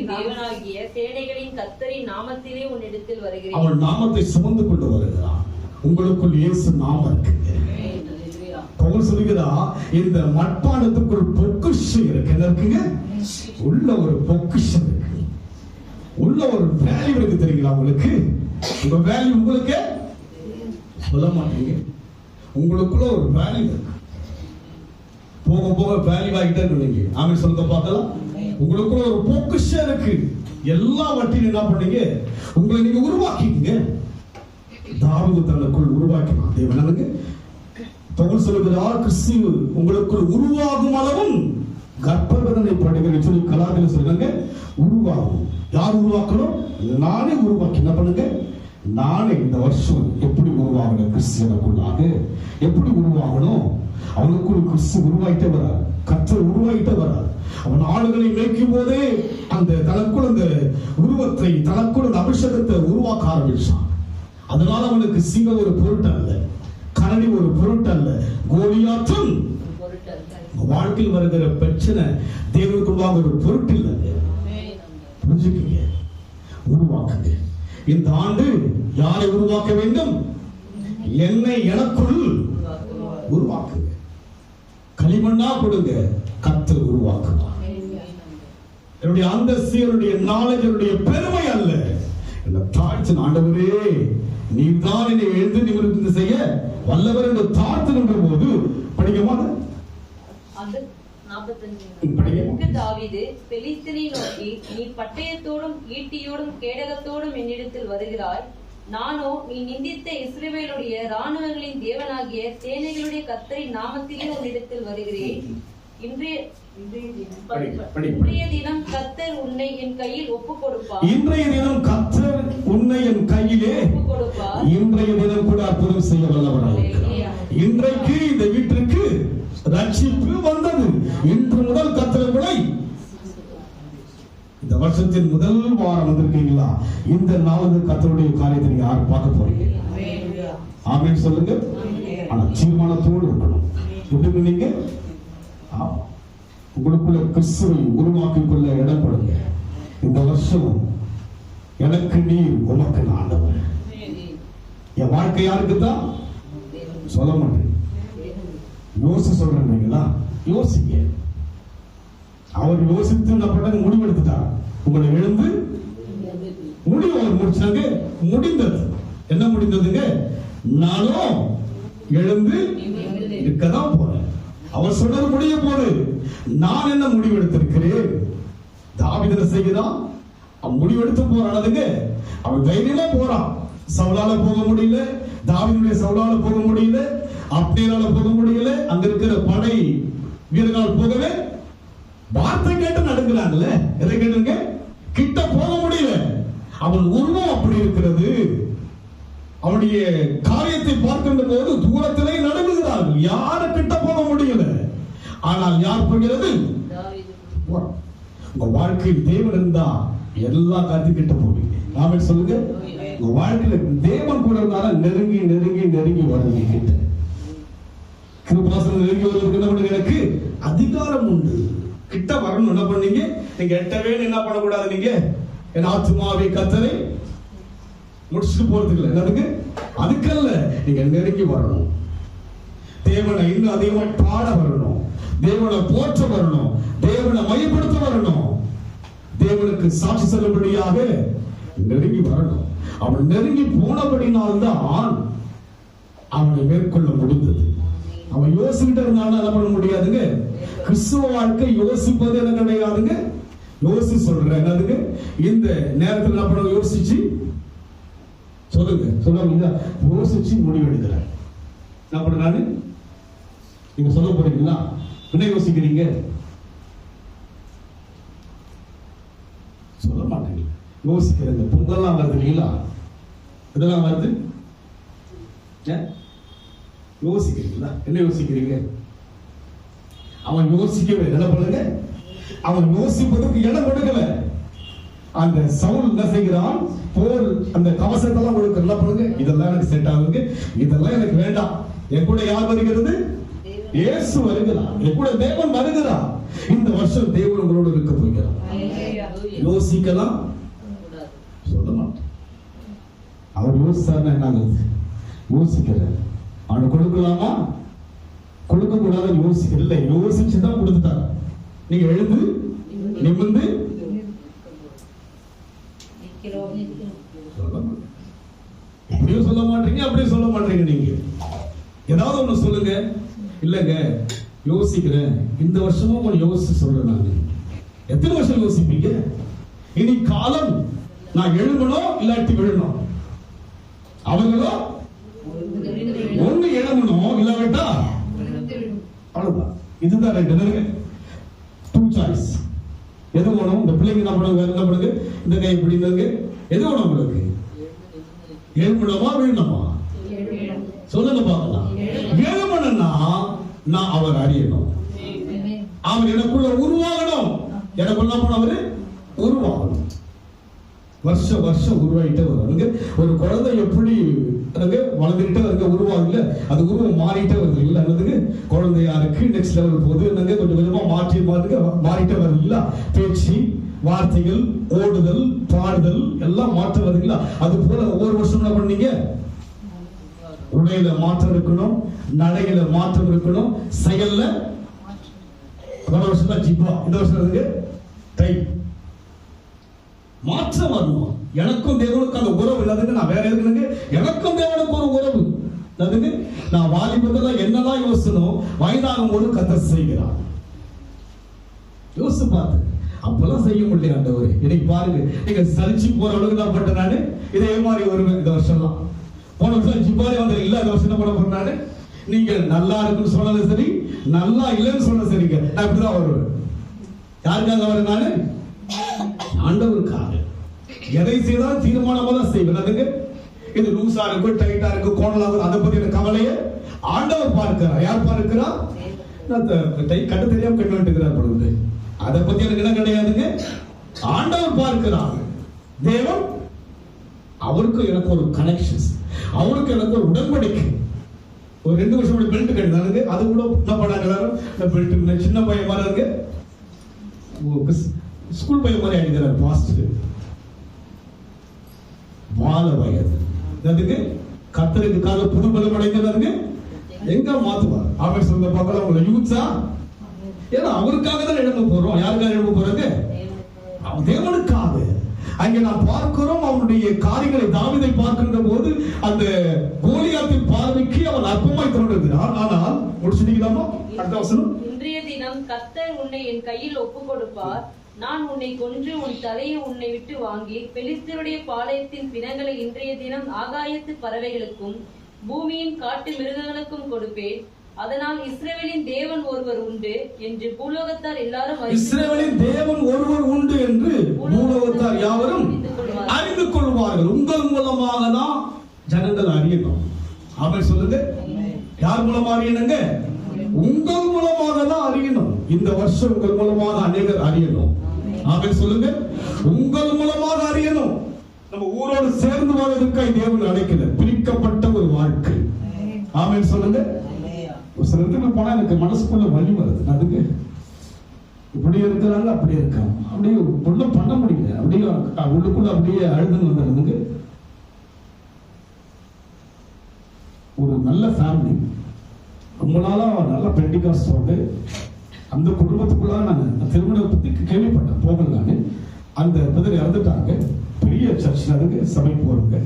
தேவனாகிய சேனைகளின் கர்த்தரின் நாமத்திலே உன்னிடத்தில் வருகிறேன். அவன் நாமத்தை சுமந்து கொண்டு வருகிறான். உங்களுக்குள் இயேசு நாமம் இருக்குங்க. பவுல் சொல்லுகிறா, இந்த மட்பாண்டத்துக்கு ஒரு பொக்கிஷம் இருக்கு. என்ன இருக்குங்க? உள்ள ஒரு பொக்கிஷம் இருக்கு, உள்ள ஒரு வேல்யூ இருக்கு. தெரியுங்களா உங்களுக்கு? உங்க வேல்யூ உங்களுக்கு சொல்ல மாட்டீங்க. உங்களுக்குள்ள ஒரு வேல்யூ இருக்கு. போக போக வேல்யூ ஆகிட்டே இருந்தீங்க. ஆமென் சொல்லுங்க பார்க்கலாம். உங்களுக்குள்ள ஒரு பொக்கிஷம் இருக்கு. எல்லாவற்றையும் என்ன பண்ணீங்க? உங்களை நீங்க உருவாக்கிங்க. தாவீது தனக்குள் உருவாக்கினான். தேவனுக்கு பவுல் சொல்லுகிறார், கிறிஸ்து உங்களுக்குள் உருவாகும் அளவும் கர்ப்பவேதனை படுகிற சொல்லி கலாத்தில் சொல்லுங்க. உருவாகும். யார் உருவாக்கணும்? நானே உருவாக்கி என்ன பண்ணுங்க? நானே இந்த வருஷம் எப்படி உருவாகணும்? கிறிஸ்தியனுக்குள்ளாக எப்படி உருவாகணும்? அவனுக்குள் கிறிஸ்து உருவாயிட்டே வரார், கர்த்தர் உருவாயிட்டே வரார். அவன் ஆளுகளை மேய்க்கும் போதே தனக்குள் அந்த உருவத்தை, தனக்குள் அந்த அபிஷேகத்தை உருவாக்க ஆரம்பிச்சான். அதனால அவனுக்கு சிங்கம் ஒரு பொருட்டு அல்ல, கரடி ஒரு பொருட்டு அல்ல, கோலியாத்தும் வாழ்க்கையில் வருகிற பிரச்சனை தேவனுக்குள்ளாக ஒரு பொருட்டு இல்லைங்க. புரிஞ்சுக்கீங்க, உருவாக்குங்க. இந்த ஆண்டு யாரை உருவாக்க வேண்டும்? என்னை எனக்குள் உருவாக்குங்க. களிமண்ணா கொடுங்க, கர்த்தர் உருவாக்குவார். என்னுடைய அந்தஸ்து, என்னுடைய நாலேஜ், என்னுடைய பெருமை அல்ல. என்ன தாழ்ச்சி, ஆண்டவரே நீதான் என்னை எழுந்து நிமிர்ந்து செய்ய வல்லவர் என்று தாழ்த்து நின்ற போது படிக்கமா? தாவீது பெலிஸ்தனை நோக்கி, நீ பட்டயத்தோடும் ஈட்டியோடும் கேடகத்தோடும் என்னிடத்தில் வருகிறாய். நானோ நீ நிந்தித்த இஸ்ரவேலுடைய ராணுவங்களின் தேவனாகிய சேனைகளுடைய கர்த்தரின் நாமத்திலே உன்னிடத்தில் வருகிறேன். இன்றைய தினம் கர்த்தர் உன்னை என் கையில் ஒப்புக் கொடுப்பார். இன்றைய தினம் கர்த்தர் உன்னை என் கையிலே ஒப்புக் கொடுப்பார். இன்றைய தினம் கூட அற்புதம் செய்ய வல்லவராக இருக்கிறார். இன்றைக்கு இந்த வீட்டிற்கு ரட்சிப்பு வந்தது. இன்று முதல் கர்த்தர் உங்களை, இந்த வருஷத்தின் முதல் வாரம் வந்திருக்கீங்களா? இந்த நாள் கர்த்தருடைய காரியத்தை நீங்க யாரும் பார்க்க போறீங்க? ஆமென் சொல்லுங்க. ஆனா தீர்மானத்தோடு இருக்கணும். எப்படி நீங்க உங்களுக்குள்ள கிறிஸ்துவை உருவாக்கிக் கொள்ள இடம் கொடுங்க. இந்த வருஷம் எனக்கு நீர், உமக்கு நான் ஆண்டவர். என் வாழ்க்கை யாருக்கு தான் சொல்ல மாட்டேன். யோசி சொல்றீங்களா? யோசிங்க. அவர் யோசித்து முடிவெடுத்துட்டார். உங்களை எழுந்து முடிவு அவர் முடிச்சாங்க. முடிந்தது. என்ன முடிந்ததுங்க? நானும் எழுந்து இருக்கதான் போறேன். அவர் சொன்னது முடிய போது நான் என்ன முடிவெடுத்திருக்கிறேன்? தாவீது செய்கிறான். அவன் முடிவெடுத்து போறானதுங்க. அவன் தைரியமா போறான். சவுலால போக முடியல, தாவீதுடைய சவுலால போக முடியல, அப்னேரால போக முடியல, அங்க இருக்கிற படை வீரர்களால் போகவே வார்த்தை கேட்டு நடுங்கிறாங்கல்ல. எதை கேட்டுங்க? கிட்ட போக முடியல. அவன் உருவம் அப்படி இருக்கிறது. அவனுடைய காரியத்தை பார்க்கின்ற போது தூரத்திலே நடுங்குகிறார்கள். யாரு கிட்ட போக முடியல. ஆனால் யார் போகிறது? உங்க வாழ்க்கையில் தேவன் இருந்தா எல்லா காரியத்துக்கிட்ட போவீங்க. நாம சொல்லுங்க, உங்க வாழ்க்கையில தேவன் கூட இருந்தாலும் நெருங்கி நெருங்கி நெருங்கி வருவீங்க. கிட்ட கிருபாசனம் நெருங்கி வருவதற்கு எனக்கு அதிகாரம் உண்டு. கிட்ட வரணும். என்ன பண்ணீங்க? நீங்க எட்டவே என்ன பண்ணக்கூடாது. நீங்க என் ஆத்துமாவை கர்த்தரை முடிச்சுட்டு போறதுக்கு என்னதுக்கு? அதுக்கல்ல, நீங்க நெருங்கி வரணும். தேவனை இன்னும் அதிகமா பாட வரணும். தேவனை போற்ற வரணும். தேவனை மையப்படுத்த வரணும். தேவனுக்கு சாட்சி சொல்லும்படியாக நெருங்கி வரணும். அவன் நெருங்கி போனபடினால்தான் அவனை மேற்கொள்ள முடிந்தது. அவன் யோசிக்கிட்டு இருந்தாலும் என்ன பண்ண முடியாதுங்க. கிறிஸ்துவ வாழ்க்கை யோசிப்பது என்ன கிடையாதுங்க. யோசி சொல்றேன் என்னதுங்க, இந்த நேரத்தில் என்ன பண்ண யோசிச்சு சொல்லுங்க, சொல்லுங்க, யோசிச்சு முடிவு எடுக்கிறேன். என்ன பண்றாரு நீங்க சொல்ல போறீங்களா? என்ன யோசிக்கிறீங்க? சொல்ல மாட்டீங்க. யோசிக்கிறீங்க. பொங்கல்லாம் வருது இல்லைங்களா, இதெல்லாம் வருது, யோசிக்கிறீங்களா? என்ன யோசிக்கிறீங்க? அவன் யோசிக்கவே என்ன பண்ணுங்க, அவன் யோசிப்பதற்கு இடம் கொடுக்கல. அந்த சவுல் என்ன செய்கிறான், போர் அந்த கவசத்தெல்லாம் கொடுக்க என்ன பண்ணுங்க, இதெல்லாம் எனக்கு செட் ஆகுங்க, இதெல்லாம் எனக்கு வேண்டாம். என் கூட யார் வருகிறது? இயேசு வருகிறார். என் கூட தேவன் வருகிறார். இந்த வருஷம் தேவன் உங்களோடு இருக்க போகிறார். யோசிக்கலாம் சொல்ல மாட்டேன். அவர் யோசிச்சாருன்னா என்ன ஆகுது? யோசிக்கிறார். அவன் கொடுக்கலாமா கொடுக்க கூடாது யோசிக்க இல்லை, யோசிச்சுதான் கொடுத்துட்டாங்க. நீங்க எழுந்து நிமிர்ந்து இப்படியும் சொல்ல மாட்டீங்க, அப்படியும் சொல்ல மாட்டீங்க. நீங்க ஏதாவது ஒண்ணு சொல்லுங்க. இல்லங்க யோசிக்கிறேன், இந்த வருஷமும் கொஞ்சம் யோசிச்சு சொல்றேன். நான் எத்தனை வருஷம் யோசிப்பீங்க? இனி காலம் நான் எழுமணும் இல்லாட்டி விழணும். அவங்களோ ஒண்ணு எழுமணும் இல்லாவிட்டா அவ்வளவுதான். இதுதான் ரெண்டு டூ சாய்ஸ். எது வேணும்? இந்த பிள்ளைங்க என்ன பண்ணுங்க, என்ன பண்ணுங்க, இந்த கை இப்படி இருந்தாங்க, எது வேணும் உங்களுக்கு? எழுமணுமா விழணுமா? சொல்லுங்க பார்க்கலாம். எழுமணும்னா நான் அவர் அறியணும், அவர் எனக்குள்ள உருவாகணும். எனக்குள்ள அவரு உருவாகணும். வருஷம் வருஷம் உருவாகிட்டே வருவாங்க. ஒரு குழந்தை எப்படி வளர்ந்துகிட்டே வருங்க, உருவாகுங்க, அது உருவம் மாறிட்டே வருது இல்ல. என்னதுக்கு குழந்தையா இருக்கு, நெக்ஸ்ட் லெவல் போகுது, என்னங்க கொஞ்சம் கொஞ்சமா மாறிட்டே வருது இல்ல. பேச்சு, வார்த்தைகள், ஓடுதல், பாடுதல் எல்லாம் மாற்றம் வருதுங்களா. அது போல ஒவ்வொரு வருஷம் என்ன பண்ணீங்க, உடையில மாற்றம் இருக்கணும், நடையில மாற்றம் இருக்கணும், செயல்ல. போன வருஷம் தான் ஜிப்பா, இந்த வருஷம் டை மாற்றம் வரணும். எனக்கும் தேவனுக்கு அந்த உறவு இல்லாதுங்க. நான் வேற எதுக்குங்க, எனக்கும் தேவனுக்கு ஒரு உறவு அதுக்கு. நான் வாலிபத்தில் என்னதான் யோசனும், வயதாகும் போது கர்த்தர் செய்கிறார். யோசிச்சு பார்த்து அப்பெல்லாம் செய்ய முடியல ஆண்டவரே. இன்னைக்கு பாருங்க, நீங்க சலிச்சு போற அளவுக்கு தான் பட்ட நானு இதே மாதிரி வருவேன். இந்த வருஷம்லாம் போன வருஷம் ஜிப்பாலே வந்து இல்ல, இந்த வருஷம் என்ன பண்ண போறாரு, நீங்க நல்லா இருக்குன்னு சொன்னது சரி, நல்லா இல்லைன்னு சொன்னது சரிங்க, நான் இப்படிதான் வருவேன். யாருக்காக வரேன் நானு? ஆண்டவருக்காக. எதை செய்தாலும் தீர்மானமா தான் செய்வேன். அதுக்கு இது லூசா இருக்கு, டைட்டா இருக்கு, கோணலா இருக்கு, அதை பத்தி எனக்கு கவலையே ஆண்டவர் பார்க்கிறார். யார் பார்க்கிறார்? கட்டு தெரியாம கட்டு வந்துக்கிறார் பொழுது, அதை பத்தி எனக்கு என்ன கிடையாதுங்க. ஆண்டவர் பார்க்கிறார். தேவன் அவருக்கு எனக்கு ஒரு கனெக்ஷன்ஸ், அவருக்கு எனக்கு ஒரு உடன்படிக்கை. ஒரு 2 வருஷம் பெல்ட் கட்டினாலுங்க, அது கூட என்ன பண்ணாங்க எல்லாரும், இந்த பெல்ட் சின்ன பையன் மாதிரி இருக்கு, ஸ்கூல் பையன் மாதிரி ஆகிக்கிறார். பாஸ்டர் வாழ வயது அதுக்கு கத்தருக்காக புது பலம் அடைந்ததுக்கு எங்க மாத்துவார். அவர் சொல்ல பார்க்கலாம் உங்களை யூத்ஸா, ஏன்னா அவருக்காக தான் எழும்ப போறோம். யாருக்காக எழும்ப போறது? தேவனுக்காக. அங்கே நாம் பார்க்கிறோம் அவனுடைய காரியங்களை. தாவீதை பார்க்கின்ற போது அந்த கோலியாத்தின் பார்வைக்கு அவன் அற்பமாய் தோன்றுகிறான். ஆனால் முடிச்சுட்டீங்களாமா? அடுத்த வசனம், இன்றைய தினம் கர்த்தர் உன்னை என் கையில் ஒப்பு கொடுப்பார். நான் உன்னை கொன்று உன் தலையை உன்னை விட்டு வாங்கி பெலிஸ்தருடைய பாளையத்தின் பிணங்களை இன்றைய தினம் ஆகாயத்து பறவைகளுக்கும் பூமியின் காட்டு மிருகங்களுக்கும் கொடுப்பேன். அதனால் இஸ்ரவேலின் தேவன் ஒருவர் உண்டு என்று பூலோகத்தார் எல்லாரும் இஸ்ரவேலின் தேவன் ஒருவர் உண்டு என்று பூலோகத்தார் யாவரும் அறிந்து கொள்வார்கள். உங்கள் மூலமாக தான் ஜனங்கள் அறியணும். அவன் சொல்லுங்க, யார் மூலமா அறியணுங்க? உங்கள் மூலமாக தான் அறியணும். இந்த வருஷம் உங்கள் மூலமாக அநேகர் அறியணும். அவன் சொல்லுங்க, உங்கள் மூலமாக அறியணும். நம்ம ஊரோடு சேர்ந்து வாழ்வதற்காக தேவன் அழைக்கிறார். பிரிக்கப்பட்ட ஒரு வாழ்க்கை. ஆமென் சொல்லுங்க. சில இடத்துல போனா எனக்கு மனசுக்குள்ள வலி வருது. அதுக்கு இப்படி இருக்கிறாங்க, அப்படியே இருக்காங்க, அப்படியே ஒன்றும் பண்ண முடியல, அப்படியே உள்ளுக்குள்ள அப்படியே அழுதுன்னு வந்துடுறதுக்கு. ஒரு நல்ல ஃபேமிலி, ரொம்ப நாளா நல்ல பெண்டிகாஸ்ட் வந்து அந்த குடும்பத்துக்குள்ள நான் திருமணத்தை பத்தி கேள்விப்பட்டேன். போகல நானு. அந்த பிரதர் இறந்துட்டாங்க. பெரிய சர்ச்சில் இருக்கு, சபை போறவங்க.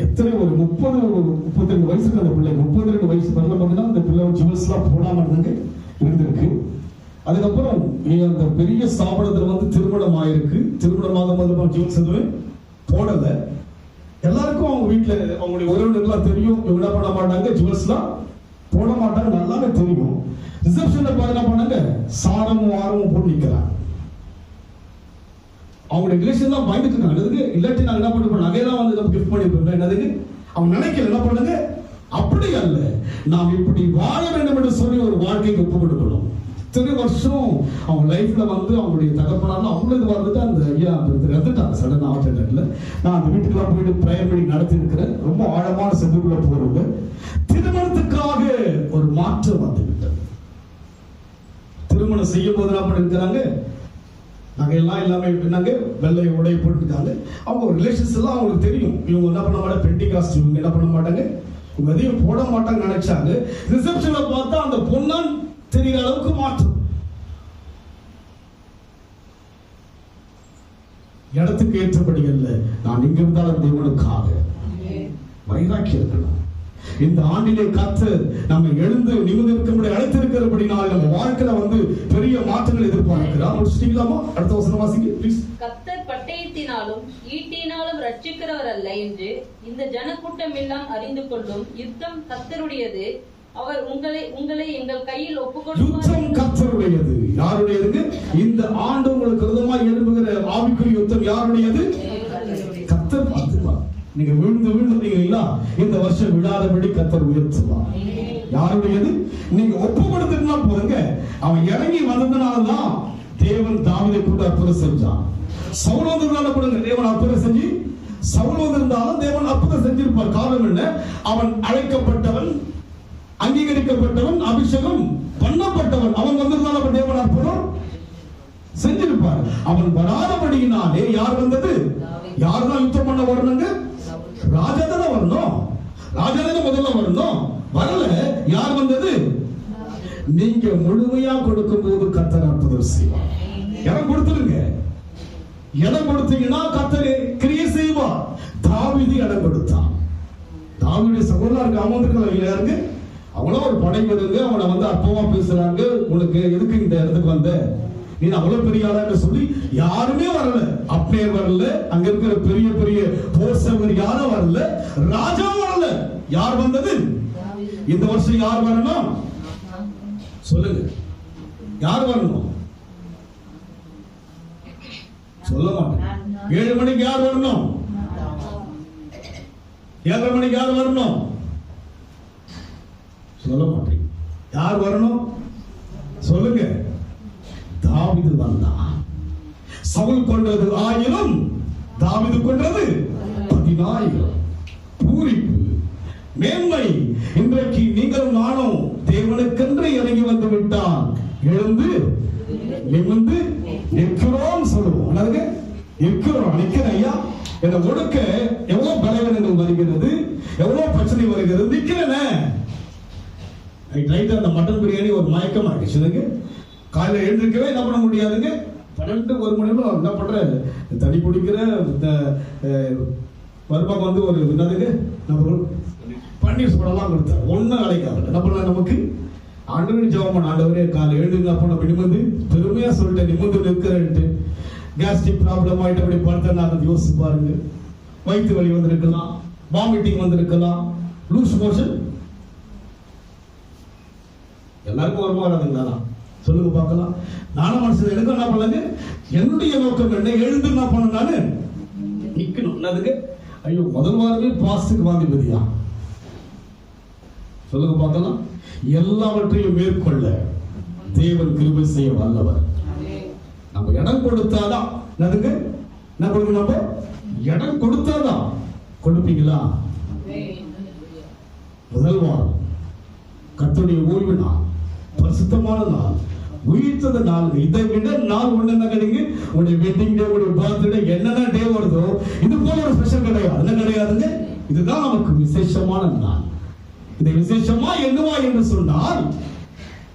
எத்தனை ஒரு 32 வயசுக்கு அந்த பிள்ளை 32 வயசு வரல பார்த்தீங்கன்னா அந்த பிள்ளை ஜுவல்ஸ்லாம் போடாம இருந்திருக்கு. அதுக்கப்புறம் அந்த பெரிய ஸ்தாபனத்துல வந்து திருமணம் ஆயிருக்கு. திருமணமாக போது ஜுவல்ஸ் எதுவுமே போடல. எல்லாருக்கும் அவங்க வீட்டுல அவங்களுடைய உறவினர்கள்லாம் தெரியும், இவங்க என்ன பண்ண மாட்டாங்க, ஜுவல்ஸ்லாம் போட மாட்டாங்க, நல்லாவே தெரியும். ரிசப்ஷன்ல பார்த்து என்ன பண்ணாங்க, சாரமும் ஆரமும் போட்டு நிக்கிறாங்க. அவங்களுடைய ரிலேஷன் தான் பயந்துட்டு இருக்காங்க. இல்லாட்டி நாங்க என்ன பண்ணுவோம், நகையெல்லாம் வந்து நம்ம கிஃப்ட் பண்ணிருப்போம். என்னதுக்கு அவங்க நினைக்கல, என்ன பண்ணுங்க, அப்படி அல்ல, நாம் இப்படி வாழ வேண்டும் என்று சொல்லி ஒரு வாழ்க்கைக்கு ஒப்பு கொடுக்கணும். இத்தனை வருஷம் அவங்க லைஃப்ல வந்து அவங்களுடைய தகப்பனாலும் அவங்களுக்கு வந்துட்டு அந்த ஐயா இறந்துட்டாங்க சடன் ஆக்சிடென்ட்ல. நான் அந்த வீட்டுக்கெல்லாம் போயிட்டு பிரேயர் மீட்டிங் நடத்தி இருக்கிறேன். ரொம்ப ஆழமான செதுக்குள்ள போறவங்க திருமணத்துக்காக ஒரு மாற்றம் வந்து விட்டது. திருமணம் செய்யும் போது என்ன பண்ணிருக்கிறாங்க, நகையெல்லாம் எல்லாமே என்னங்க வெள்ளை உடை போட்டுருக்காங்க. அவங்க ரிலேஷன்ஸ் எல்லாம் அவங்களுக்கு தெரியும், இவங்க என்ன பண்ண மாட்டாங்க, பெண்டிகாஸ்ட் இவங்க என்ன பண்ண மாட்டாங்க, இவங்க எதையும் போட மாட்டாங்க நினைச்சாங்க. ரிசப்ஷன்ல பார்த்தா அந்த பொண்ணான் தெரிகிற அளவுக்கு மாற்றம். இடத்துக்கு ஏற்றபடி அல்ல, நான் இங்க இருந்தாலும் தேவனுக்காக வைராக்கியம் இருக்கணும். இந்த ஆண்டிலே கர்த்தர் நம்ம எழுந்து நிமிர்ந்து இருக்கும்படி அழைத்திருக்கிறபடினால் நம்ம வாழ்க்கையில வந்து பெரிய மாற்றங்கள் எதிர்பார்க்கிறார். முடிச்சிட்டீங்களாமா? அடுத்த வசனம் வாசிங்க ப்ளீஸ். கர்த்தர் பட்டயத்தினாலும் ஈட்டினாலும் ரட்சிக்கிறவர் அல்ல என்று இந்த ஜனக்கூட்டம் எல்லாம் அறிந்து கொள்ளும். யுத்தம் கர்த்தருடையது, அவர் உங்களை எங்கள் கையில் ஒப்புக்கொடுப்பார். யுத்தம் கர்த்தருடையது. யாருடையது? இந்த ஆண்டு உங்களுக்கு விரோதமாய் எழும்புகிற ஆவிக்குரிய யுத்தம் யாருடையது? கர்த்தர் பார்த்துப்பார். நீங்க விழுந்தீங்களா, இந்த வருஷம் விழாதபடி கர்த்தர் உயர்த்துவார். யாருடையது? நீங்க ஒப்பு கொடுத்துட்டா போதுங்க. அவன் இறங்கி வந்ததுனாலதான் தேவன் தாவீதை கூட அற்புதம் செஞ்சான். சவுல் வந்ததுனால கொடுங்க தேவன் அற்புதம் செஞ்சு, சவுல் வந்திருந்தாலும் தேவன் அற்புதம் செஞ்சிருப்பார். காரணம் என்ன? அவன் அழைக்கப்பட்டவன், அங்கீகரிக்கப்பட்டவன், அபிஷேகம் பண்ணப்பட்டவன். அவன் வந்திருந்தாலும் தேவன் அற்புதம் செஞ்சிருப்பார். அவன் வராதபடியினாலே யார் வந்தது? யார் தான் யுத்தம் பண்ண வரணுங்க? ராஜா தானே வரணும். ராஜா தானே முதல்ல வரணும். வரல, யார் வந்தது? நீங்க முழுமையா கொடுக்கும் போது கர்த்தர் அற்புதம் செய்வார். இடம் கொடுத்துருங்க. இடம் கொடுத்தீங்கன்னா கர்த்தர் கிரியை செய்வார். தாவீது இடம் கொடுத்தான். தாவீதுடைய சகோதரருக்கு அமர்ந்திருக்கிற யாருக்கு? அவங்களும் ஒரு படை வருங்க, அவனை வந்து அப்பமா பேசுறாங்க, உனக்கு எதுக்கு இந்த இடத்துக்கு வந்த, நீ அவ்வளவு பெரிய ஆளா சொல்லி யாருமே வரல. அப்னேர் வரல, அங்க இருக்கிற பெரிய பெரிய போர்சவர் யாரும் வரல, ராஜா வரல. யார் வந்தது? இந்த வருஷம் யார் வரணும் சொல்லுங்க, யார் வரணும்? சொல்ல மாட்டேன். 7 மணிக்கு யார் வரணும்? 7:30 மணிக்கு யார் வரணும்? சொல்ல மாட்டீங்க. யார் வரணும் சொல்லுங்க. தாவீது வந்தான். சவுல் கொண்டது 1000, தாவீது கொண்டது 10000. பூரிப்பு, மேன்மை. இன்றைக்கு நீங்களும் நானும் தேவனுக்கென்று இறங்கி வந்து விட்டால் எழுந்து நிமிர்ந்து நிற்கிறோம் சொல்லுவோம். நிற்கிறோம், நிற்கிறேன் ஐயா. என்னை ஒடுக்க எவ்வளவு பலவீனங்கள் வருகிறது, எவ்வளவு பிரச்சனை வருகிறது, நிற்கிறேனே. ரைட், அந்த மட்டன் பிரியாணி ஒரு மயக்கம் ஆயிடுச்சு. காலையில் எழுந்திருக்கவே என்ன பண்ண முடியாதுங்க. 12-1 மணி நேரம் என்ன பண்ற, தண்ணி குடிக்கிற மருமக வந்து ஒரு என்னதுங்க நம்ம பன்னீர் சோடெல்லாம் கொடுத்தாரு. ஒன்னும் அழைக்காது. என்ன பண்ணலாம், நமக்கு ஆண்டவரே ஜெபம் பண்ண, ஆண்டவரே காலை எழுதுங்க அப்போ நம்ம நிமிர்ந்து பெருமையா சொல்லிட்டேன், நிமிர்ந்து நிற்கிறேன்ட்டு. கேஸ்ட்ரிக் ப்ராப்ளம் ஆயிட்டு அப்படி பார்த்தா நான் யோசிச்சு பாருங்க. வயிற்று வலி வந்திருக்கலாம், வாமிட்டிங் வந்திருக்கலாம், லூஸ் மோஷன். எல்லாருக்கும் வருமா வராதுங்களா சொல்லுங்க பார்க்கலாம். நானும் மனசுல எனக்கு என்ன பண்ணுங்க, என்னுடைய நோக்கம் என்ன, எழுந்து என்ன பண்ண, நானு நிக்கணும். என்னதுங்க, ஐயோ முதல் வாரமே பாஸ்டுக்கு வாந்திபதியா சொல்லுங்க பார்க்கலாம். எல்லாவற்றையும் மேற்கொள்ள தேவன் கிருபை செய்ய வல்லவர். நம்ம இடம் கொடுத்தாதான் என்னதுங்க, என்ன கொடுங்க, நம்ம இடம் கொடுத்தாதான். கொடுப்பீங்களா? முதல் வாரம் கர்த்தருடைய ஓய்வு நாள், பரிசுத்தமான நாள், உயிர்த்தத நாள். இதை விட நாள் ஒண்ணு என்ன கிடைக்கு? உங்களுடைய வெட்டிங் டே, உங்களுடைய பர்த்டே, என்னென்ன டே வருதோ இது போல ஒரு ஸ்பெஷல் கிடையாது. என்ன கிடையாதுங்க, இதுதான் நமக்கு விசேஷமான நாள். இதை விசேஷமா என்னவா என்று சொன்னால்,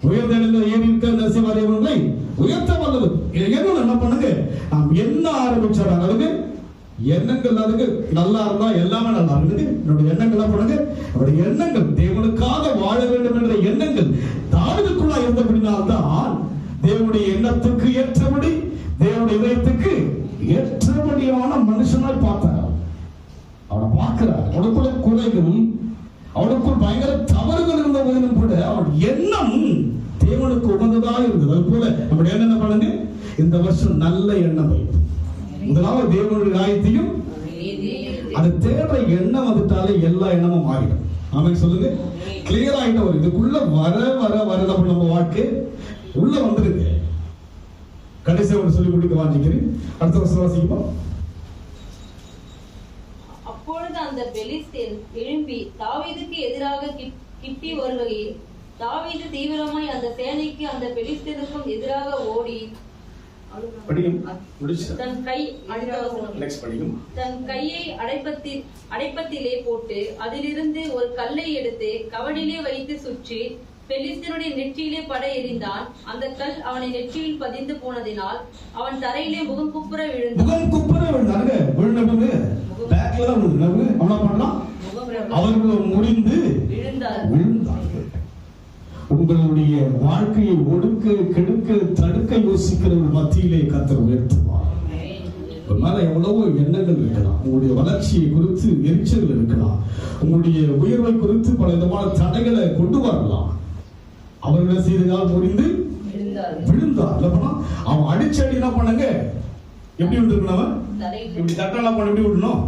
உயர்ந்த ஏறி இருக்க நரசிம்மரை உயர்த்த வல்லவர். என்ன பண்ணுங்க, நாம் என்ன ஆரம்பிச்சாரு, எண்ணங்கள் அதுக்கு நல்லா இருந்தா எல்லாமே நல்லா இருக்குது. என்னுடைய எண்ணங்கள் பண்ணுங்க, அவருடைய எண்ணங்கள் தேவனுக்காக வாழ வேண்டும் என்ற எண்ணங்கள் தாவீதுக்குள்ள இருந்தபடினால்தான் தேவனுடைய எண்ணத்துக்கு ஏற்றபடி, தேவனுடைய இதயத்துக்கு ஏற்றபடியான மனுஷனாய் பார்த்தார். அவனை பார்க்கிறார். அவனுக்குள்ள குறைகள், அவனுக்குள் பயங்கர தவறுகள் இருந்த போதிலும் கூட அவன் எண்ணம் தேவனுக்கு உகந்ததாக இருந்தது. அது போல நம்முடைய எண்ணம் என்ன பண்ணுங்க, இந்த வருஷம் நல்ல எண்ணம் வைப்பு. முதலாவது தேவனுடைய காரியத்தையும் அது தேடுற எண்ணம் வந்துட்டாலே எல்லா எண்ணமும் மாறிடும். ஆமென் சொல்லுங்க. கிளியர் ஆயிட்ட ஒரு இதுக்குள்ள வர வர வர நம்ம வாழ்க்கை உள்ள வந்துருங்க. கடைசி ஒன்று சொல்லி முடிக்க வாஞ்சிக்கிறேன். அடுத்த வருஷம் வாசிக்குமா. அப்பொழுது அந்த பெலிஸ்தேர் எழும்பி தாவீதுக்கு எதிராக கிட்டி வருகையில் தாவீது தீவிரமாய் அந்த சேனைக்கு அந்த பெலிஸ்தேருக்கும் எதிராக ஓடி தன் கையை அடைப்பத்திலே போட்டு அதிலிருந்து ஒரு கல்லை எடுத்து கவடிலே வைத்து சுற்றி பெலிஸ்தனுடைய நெற்றியிலே பட எறிந்தான். அந்த கல் அவனை நெற்றியில் பதிந்து போனதினால் அவன் தரையிலே முகம் குப்புற விழுந்தான். அவர்கள் முடிந்து விழுந்தார்கள். உங்களுடைய வாழ்க்கையை ஒடுக்க, கெடுக்க, தடுக்க யோசிக்கிறவர்கள் மத்தியிலே கர்த்தர் உயர்த்துவார். மேல எவ்வளவோ எண்ணங்கள் இருக்கலாம். உங்களுடைய வளர்ச்சியை குறித்து எரிச்சல் இருக்கலாம். உங்களுடைய உயர்வை குறித்து பல விதமான தடைகளை கொண்டு வரலாம். அவர்களை செய்ததால் முடிந்து விழுந்தார். அவன் அடிச்சடி என்ன பண்ணுங்க, எப்படி விட்டுருக்கணும், இப்படி தட்டெல்லாம் பண்ண எப்படி விடணும்,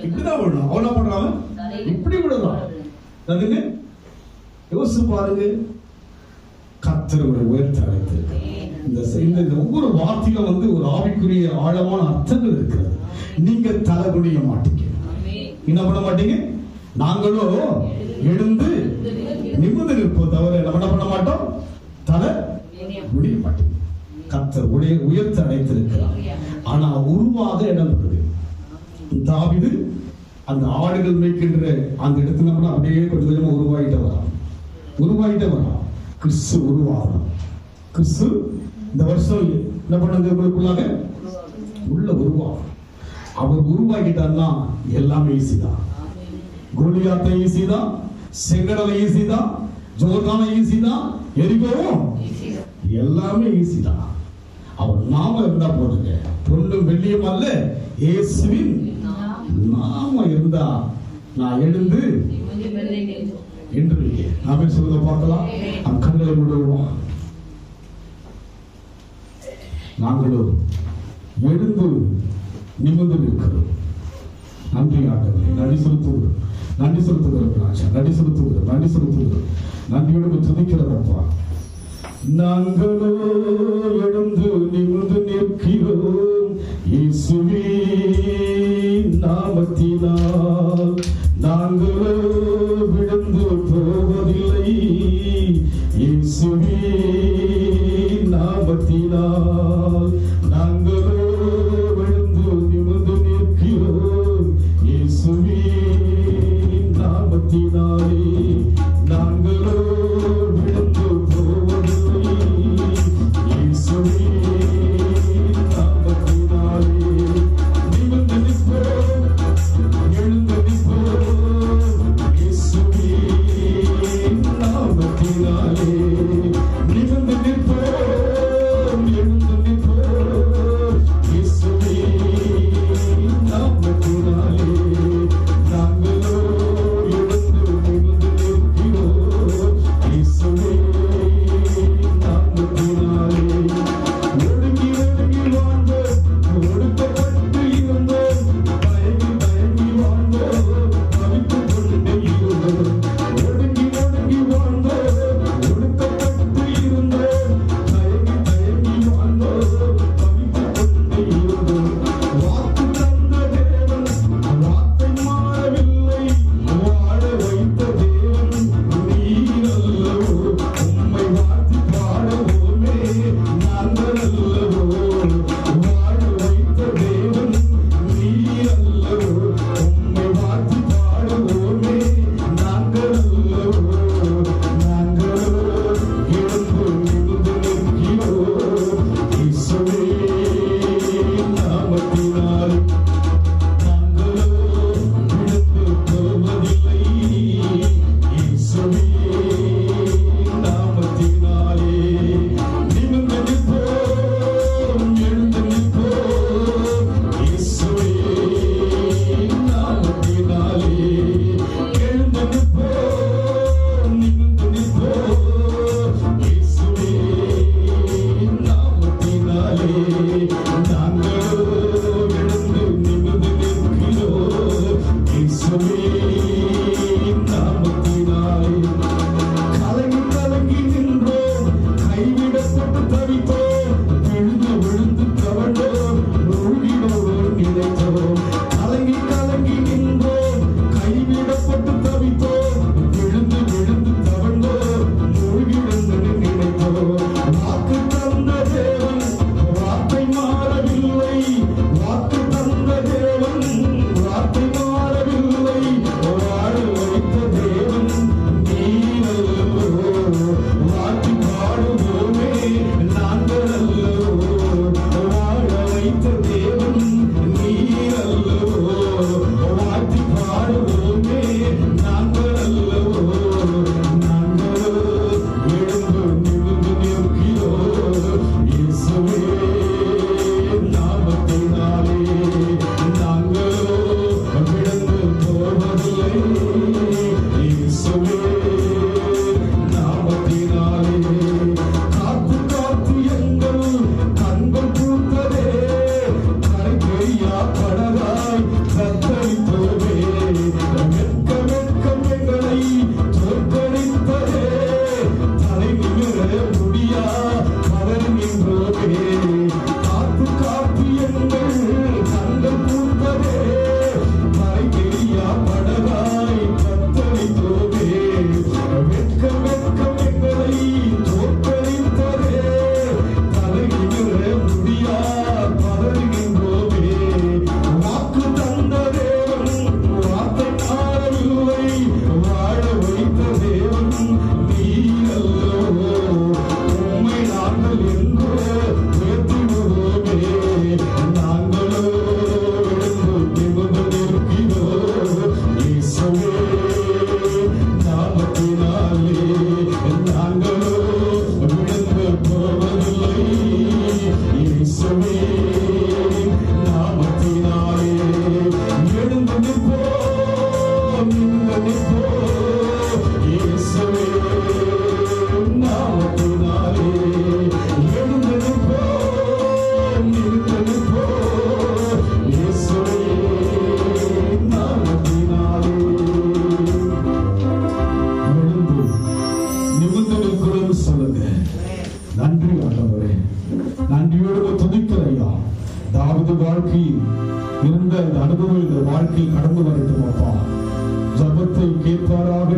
இப்படிதான் விடணும். அவன் என்ன பண்றான், இப்படி விடுறான். அதுங்க யோசிச்சு பாருங்க. கர்த்தருடைய உயர்த்த அழைத்து இந்த ஒவ்வொரு வார்த்தையிலும் ஒரு ஆவிக்குரிய ஆழமான அர்த்தங்கள் இருக்கிறது. நீங்க தலை குனிய மாட்டீங்க, என்ன பண்ண மாட்டீங்க. நாங்களோ எழுந்து நிமிர்ந்து நிற்போம் தவிர என்ன பண்ண மாட்டோம், தலை குனிய மாட்டீங்க. கர்த்தர் உயர்த்த அழைத்திருக்கிறார். ஆனா உருவாக இடம் வருது. தாவீது அந்த ஆடுகள் மேய்க்கின்ற அந்த இடத்துல நம்ம அப்படியே கொஞ்சம் கொஞ்சமா உருவாயிட்டே வரலாம். கிறிஸ்து உருவாகலாம். கிறிஸ்து இந்த வருஷம் என்ன பண்ணுங்க, உங்களுக்குள்ளாக உள்ள உருவாகும். அவர் உருவாக்கிட்டார்னா எல்லாமே ஈஸி தான். கோலியாத்தை ஈஸி தான், செங்கடலை ஈஸி தான், ஜோர்தானை ஈஸி தான், எரிகோவும் எல்லாமே ஈஸி தான். அவர் நாம இருந்தா போதுங்க. பொண்ணும் வெள்ளியும் அல்ல, இயேசுவின் நாம இருந்தா நான் எழுந்து என்று நாமே சொல்ல பார்க்கலாம். நம் கண்களை விடுவோம். நாங்களும் எழுந்து நிமிர்ந்து நிற்கிறோம். நன்றி ஆண்டவரே, நன்றி செலுத்துகிறோம். நன்றியோடு துதிக்கிறதப்பா. நாங்களோ எழுந்து நிமிர்ந்து நிற்கிறோம் இயேசுவின் நாமத்தினால். நாங்களோ விழுந்து போவதில்லை இயேசுவின் நாமத்தினால். நாங்களோ விழுந்து நிமிர்ந்து நிற்கிறோம் இயேசுவின் நாமத்தினாலே. நாங்களோ விழுந்து போவதில்லை இயேசுவின் நாமத்தினாலே. நிமிர்ந்து நிற்போம், எழுந்து நிற்போம் இயேசுவின் நாமத்தினாலே. நிமிர்ந்து நிற்போம், எழுந்து நிற்போம் இயேசுவின் நாமத்தினாலே. நாங்களோ எழுந்து நிமிர்ந்து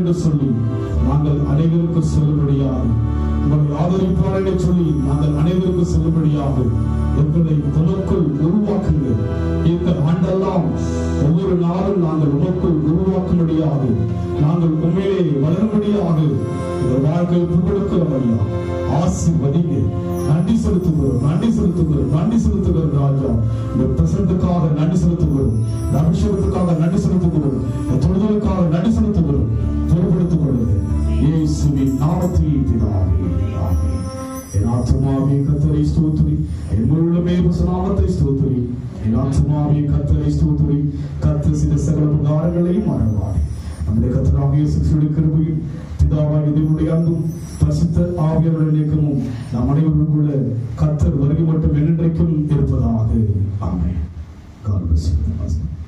என்று சொல்லி நாங்கள் அனைவருக்கு சொல்லும்படியாக, உங்களை ஆதரிப்பார் என்று சொல்லி நாங்கள் அனைவருக்கு சொல்லும்படியாக எங்களை உமக்குள் உருவாக்குங்கள். இந்த ஆண்டெல்லாம் ஒவ்வொரு நாளும் நாங்கள் உமக்குள் உருவாக்கும்படியாக, நாங்கள் உண்மையிலே வளரும்படியாக இந்த வாழ்க்கையை புகழுக்கிறோம் ஐயா. ஆசீர்வதிங்க. நன்றி செலுத்துகிறோம், நன்றி செலுத்துகிறோம், நன்றி செலுத்துகிறோம் ராஜா. இந்த பிரசனத்துக்காக நன்றி செலுத்துகிறோம், இந்த அபிஷேகத்துக்காக நன்றி செலுத்துகிறோம், இந்த தொழுதலுக்காக நன்றி செலுத்துகிறோம். பொறுப்படுத்திக் கொள்ளுங்க இயேசுவின் நாமத்தில் பிதாவே. ஆமென். என் ஆத்துமாவே கர்த்தரை ஸ்தோத்திரி, என் முழுமே நாமத்தை ஸ்தோத்திரி. என் ஆத்துமாவே கர்த்தரை ஸ்தோத்திரி, கர்த்தர் செய்த சகல உபகாரங்களையும் மறவாதே. நம்முடைய கர்த்தராகிய இயேசு கிறிஸ்துவின் கிருபையும் பிதாவாகிய தேவனுடைய அன்பும் பரிசுத்த ஆவியானவருடைய இயக்கமும் நம் அனைவருக்குள்ள கர்த்தர் வருகை மட்டும் என்றென்றைக்கும் இருப்பதாக. ஆமென். God bless you.